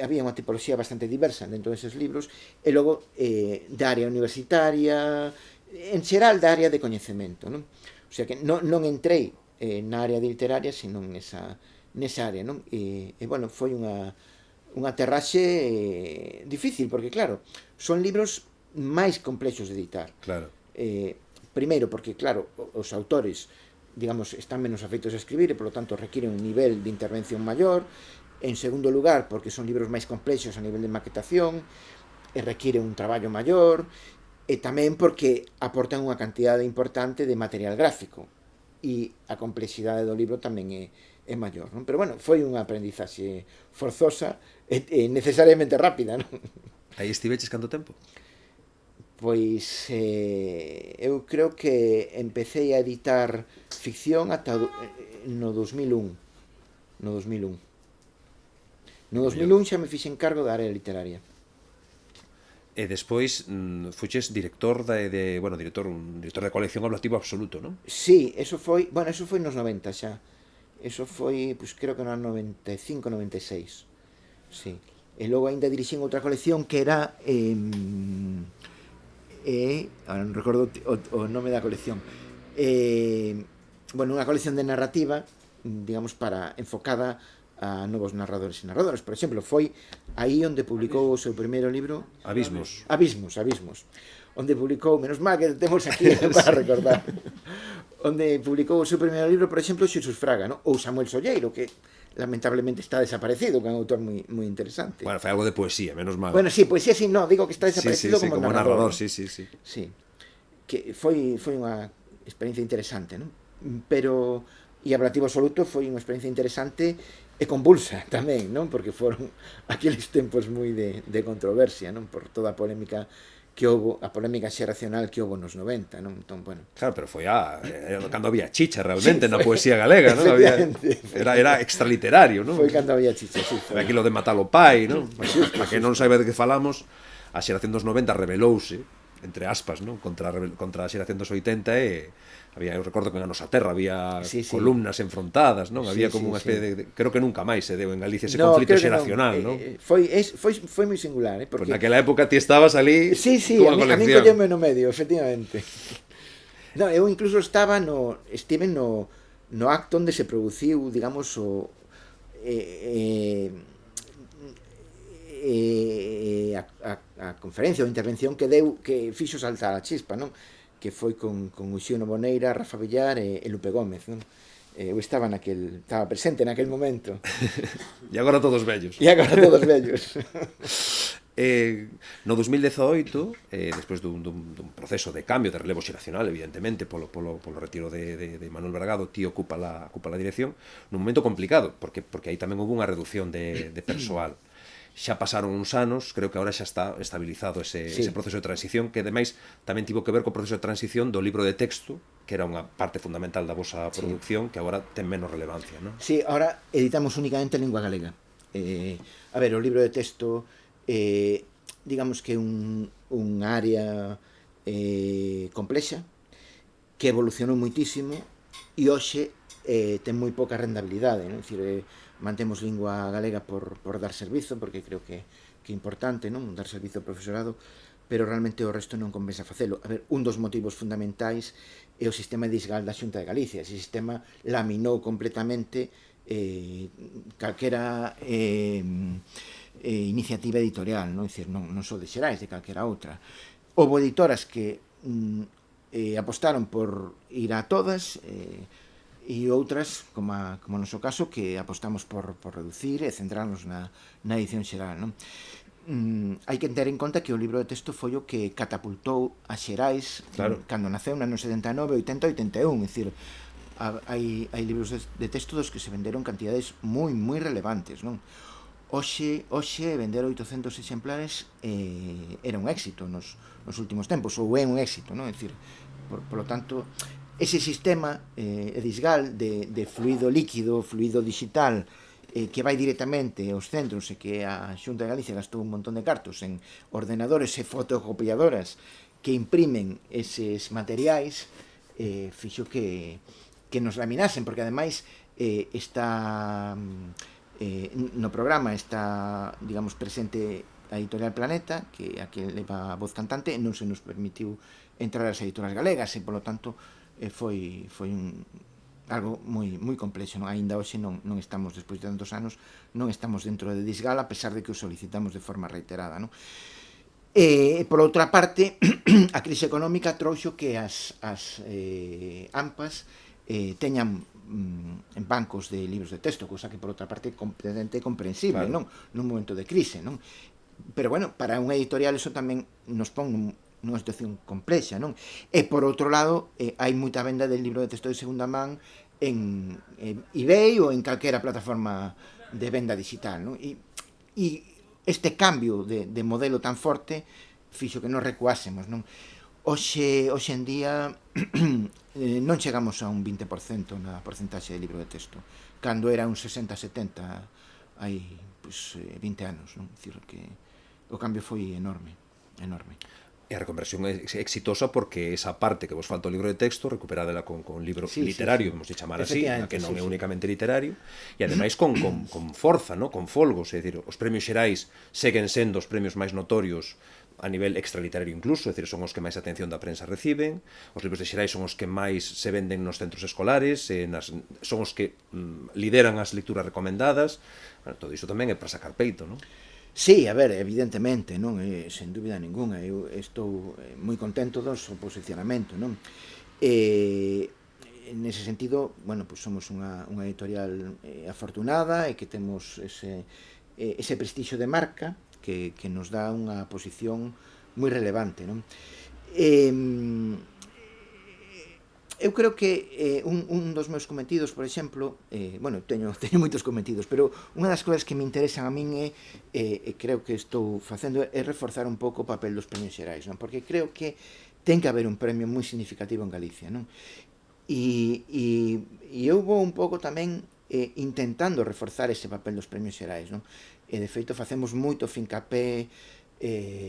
había unha tipoloxía bastante diversa dentro deses libros, e logo da área universitaria, en xeral da área de coñecemento, non? O sea que non entrei na área literaria, sino nesa área, non? E bueno, foi unha aterraxe difícil, porque claro, son libros máis complexos de editar. Claro. Primeiro, porque claro, os autores, digamos, están menos afeitos a escribir e, polo tanto, requiren un nivel de intervención maior. En segundo lugar, porque son libros máis complexos a nivel de maquetación e requiren un traballo maior, e tamén porque aportan unha cantidade importante de material gráfico e a complexidade do libro tamén é maior, non? Pero bueno, foi unha aprendizaxe forzosa e necesariamente rápida, non? Aí estiveches canto tempo? Pois eu creo que empecé a editar ficción ata no 2001. No 2001 xa me fixen cargo da área literaria. E despois fuches director un director de colección hablativo absoluto, non? Sí, eso foi nos 90 xa. Eso foi, pois creo que no ano 95, 96. Sí. E logo ainda dirixín outra colección que era ahora non recordo o nome da colección, bueno, unha colección de narrativa, digamos, enfocada a novos narradores e narradoras. Por exemplo, foi aí onde publicou o seu primeiro libro Abismos, onde publicou, menos mal que temos aquí para recordar, onde publicou o seu primeiro libro, por exemplo, Xesús Fraga, ¿no? Ou Samuel Solleiro, que lamentablemente está desaparecido, que é un autor moi interesante. Bueno, foi algo de poesía, menos mal. Bueno, sí, poesía sí, no, digo que está desaparecido como narrador, sí. Que foi unha experiencia interesante, non? Pero e Ablativo Absoluto foi unha experiencia interesante e convulsa tamén, non? Porque foron aqueles tempos moi de controversia, non? Por toda a polémica que houbo, a polémica xeracional que houbo nos 90, non? Entón, bueno. Claro, pero foi cando había chicha realmente na poesía galega, non? Era extraliterario, non? Foi cando había chicha, sí. Foi aquilo de matar o pai, non? Para que non saiba de que falamos, a xeración dos 90 rebelouse, entre aspas, non? Contra a xeración dos 80 e eu recordo que en a nosa terra había columnas enfrontadas, non? Había como unha especie de... Creo que nunca máis se deu en Galicia ese conflito xeracional, non? Foi moi singular, porque... Pois naquela época ti estabas ali cunha colección. A mí colleme no medio, efectivamente. No, eu incluso estive no acto onde se produciu, digamos, a conferencia ou intervención que fixo saltar a chispa, non? Que foi con Uxío Boneira, Rafa Villar e Lupe Gómez, non? Eu estaba presente naquel momento. E agora todos vellos. No 2018, despois dun proceso de cambio, de relevo xeracional, evidentemente, polo retiro de Manuel Bragado, ti ocupa a dirección, nun momento complicado, porque aí tamén houve unha reducción de persoal. Xa pasaron uns anos, creo que agora xa está estabilizado ese proceso de transición, que ademais tamén tivo que ver co proceso de transición do libro de texto, que era unha parte fundamental da vosa producción, que agora ten menos relevancia, non? Sí, agora editamos únicamente en lingua galega. A ver, o libro de texto digamos que un área complexa que evolucionou moitísimo e hoxe ten moi pouca rendabilidade, non? Dicir, mantemos lingua galega por dar servizo, porque creo que é importante, non? Dar servizo ao profesorado, pero realmente o resto non convenza facelo. A ver, un dos motivos fundamentais é o sistema de Isgal da Xunta de Galicia. Ese sistema laminou completamente calquera iniciativa editorial, non? Dicir, non só de Xerais, de calquera outra. Houve editoras que apostaron por ir a todas, e outras, como no noso caso, que apostamos por reducir e centrarnos na edición xeral, non? Hai que ter en conta que o libro de texto foi o que catapultou a Xerais, claro, cando naceu no 79, 80, 81, é dicir, hai libros de texto dos que se venderon cantidades moi relevantes, non? Hoxe vender 800 exemplares era un éxito nos últimos tempos, ou é un éxito, non? É dicir, por lo tanto, ese sistema Edisgal de fluido líquido, fluido digital, que vai directamente aos centros e que a Xunta de Galicia gastou un montón de cartos en ordenadores e fotocopiadoras que imprimen eses materiais, fixo que nos laminasen, porque ademais está no programa está, digamos, presente a editorial Planeta, que a que leva a Voz Cantante, non se nos permitiu entrar ás editoras galegas e, polo tanto, foi algo moi complexo, non? Ainda hoxe non estamos, despois de tantos anos, non estamos dentro de Disgal, a pesar de que o solicitamos de forma reiterada, non? E, por outra parte, a crise económica trouxo que as AMPAs teñan en bancos de libros de texto, cousa que, por outra parte, é completamente comprensible, claro, non? Nun momento de crise, non? Pero, bueno, para unha editorial eso tamén nos pon nunha situación complexa, non? E, por outro lado, hai moita venda del libro de texto de segunda man en eBay ou en calquera plataforma de venda digital, non? E este cambio de modelo tan forte fixo que nos recuásemos, non? Hoxe en día non chegamos a un 20% na porcentaxe de libro de texto, cando era un 60-70 hai 20 anos, non? Dicir que o cambio foi enorme. E a reconversión é exitosa porque esa parte que vos falta o libro de texto, recuperádela con libro literario, vamos a chamar así, que non é únicamente literario, e ademais con forza, ¿no? Con folgos, é dicir, os premios xerais seguen sendo os premios máis notorios a nivel extraliterario incluso, é dicir, son os que máis atención da prensa reciben, os libros de xerais son os que máis se venden nos centros escolares, son os que lideran as lecturas recomendadas, bueno, todo iso tamén é para sacar peito, non? Sí, a ver, evidentemente, non? Sen dúbida ninguna, eu estou moi contento do seu posicionamento, non? Nese sentido, bueno, pues somos unha editorial afortunada e que temos ese prestixio de marca que nos dá unha posición moi relevante, non? Eu creo que un dos meus cometidos, por exemplo, bueno, teño moitos cometidos, pero unha das cousas que me interesan a min creo que estou facendo é reforzar un pouco o papel dos premios xerais, non? Porque creo que ten que haber un premio moi significativo en Galicia, non? E eu vou un pouco tamén intentando reforzar ese papel dos premios xerais, non? E de feito facemos moito fincapé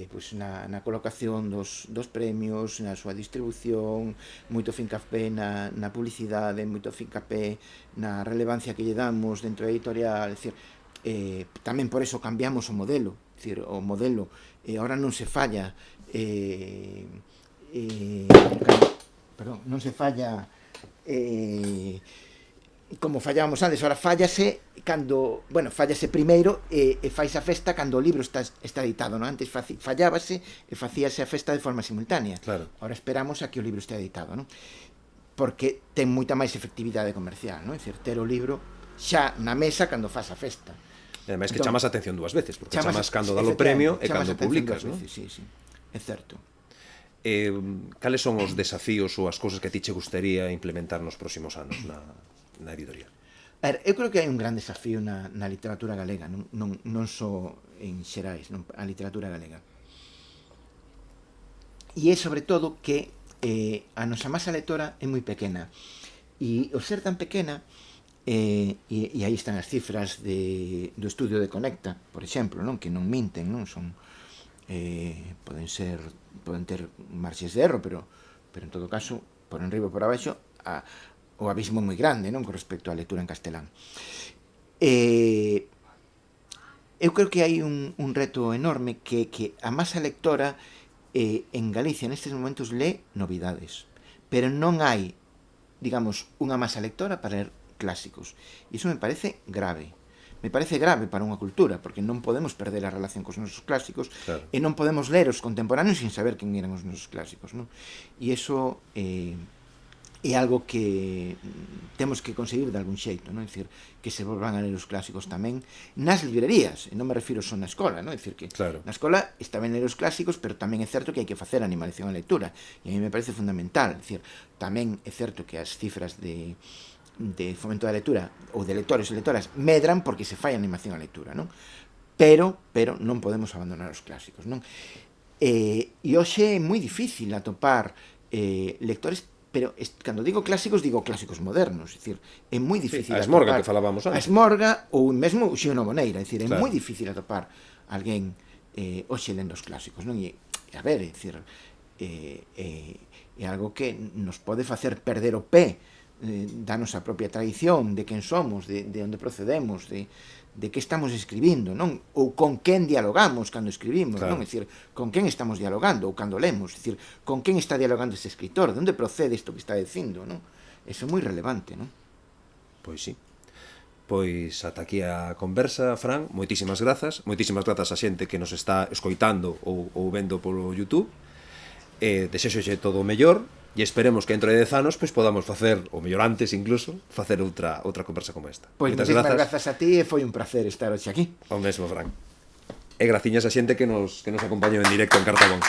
pues na colocación dos premios, na súa distribución, moito fincapé na publicidade, moito fincapé na relevancia que lle damos dentro da editorial, decir, tamén por eso cambiamos o modelo, decir, o modelo ahora non se falla non se falla como fallábamos antes, ahora fallase cando, bueno, fallase primeiro e faise a festa cando o libro está editado, non? Antes fallábase e facíase a festa de forma simultánea. Claro. Ahora esperamos a que o libro este editado, non? Porque ten moita máis efectividade comercial, non? É dicir, ter o libro xa na mesa cando faz a festa. E ademais que chamas a atención dúas veces, porque chamas cando dá o premio e cando publicas, non? Sí, é certo. Cales son os desafíos ou as cousas que a ti che gustaría implementar nos próximos anos na editorial? A ver, eu creo que hai un gran desafío na literatura galega, non só en xerais, a literatura galega. E é sobre todo que a nosa masa lectora é moi pequena. E o ser tan pequena, e aí están as cifras do estudio de Conecta, por exemplo, non? Que non minten, non? Son poden ter marxes de erro, pero en todo caso, por enriba e por abaixo, o abismo é moi grande, non, con respecto á lectura en castelán. Eu creo que hai un reto enorme que a masa lectora en Galicia nestes momentos lee novidades, pero non hai, digamos, unha masa lectora para ler clásicos. E iso me parece grave. Me parece grave para unha cultura, porque non podemos perder a relación cos nosos clásicos, claro, e non podemos ler os contemporáneos sin saber quen eran os nosos clásicos, non? E iso é algo que temos que conseguir de algún xeito, non? É dicir, que se volvan a ler os clásicos tamén nas librerías, e non me refiro só na escola, non? É dicir, que claro, na escola está ben ler os clásicos, pero tamén é certo que hai que facer animación á lectura, e a mí me parece fundamental. É dicir, tamén é certo que as cifras de fomento da lectura ou de lectores e lectoras medran porque se fai animación á lectura, non? Pero non podemos abandonar os clásicos, non? E hoxe é moi difícil atopar lectores, pero cando digo clásicos modernos, é dicir, é moi difícil a esmorga atopar, que falábamos antes. A esmorga ou mesmo o Xino Moneira, é dicir, é moi difícil atopar alguén hoxe lendo os clásicos, non? E a ver, é dicir, é algo que nos pode facer perder o pé da nosa propia tradición, de quen somos, de onde procedemos, de que estamos escribindo, non? Ou con quen dialogamos cando escribimos, claro, non? É dicir, con quen estamos dialogando ou cando lemos, é dicir, con quen está dialogando ese escritor, de onde procede isto que está dicindo, non? Eso é moi relevante, non? Pois sí. Pois ata aquí a conversa, Fran, moitísimas grazas a xente que nos está escoitando ou vendo polo YouTube. Desexoxe todo o mellor, e esperemos que dentro de 10 anos pois podamos facer, ou mellor antes incluso, facer outra conversa como esta. Pois moitísimas grazas a ti, e foi un placer estar hoxe aquí. O mesmo, Fran. E graciñas a xente que nos acompañou en directo en Cartabón.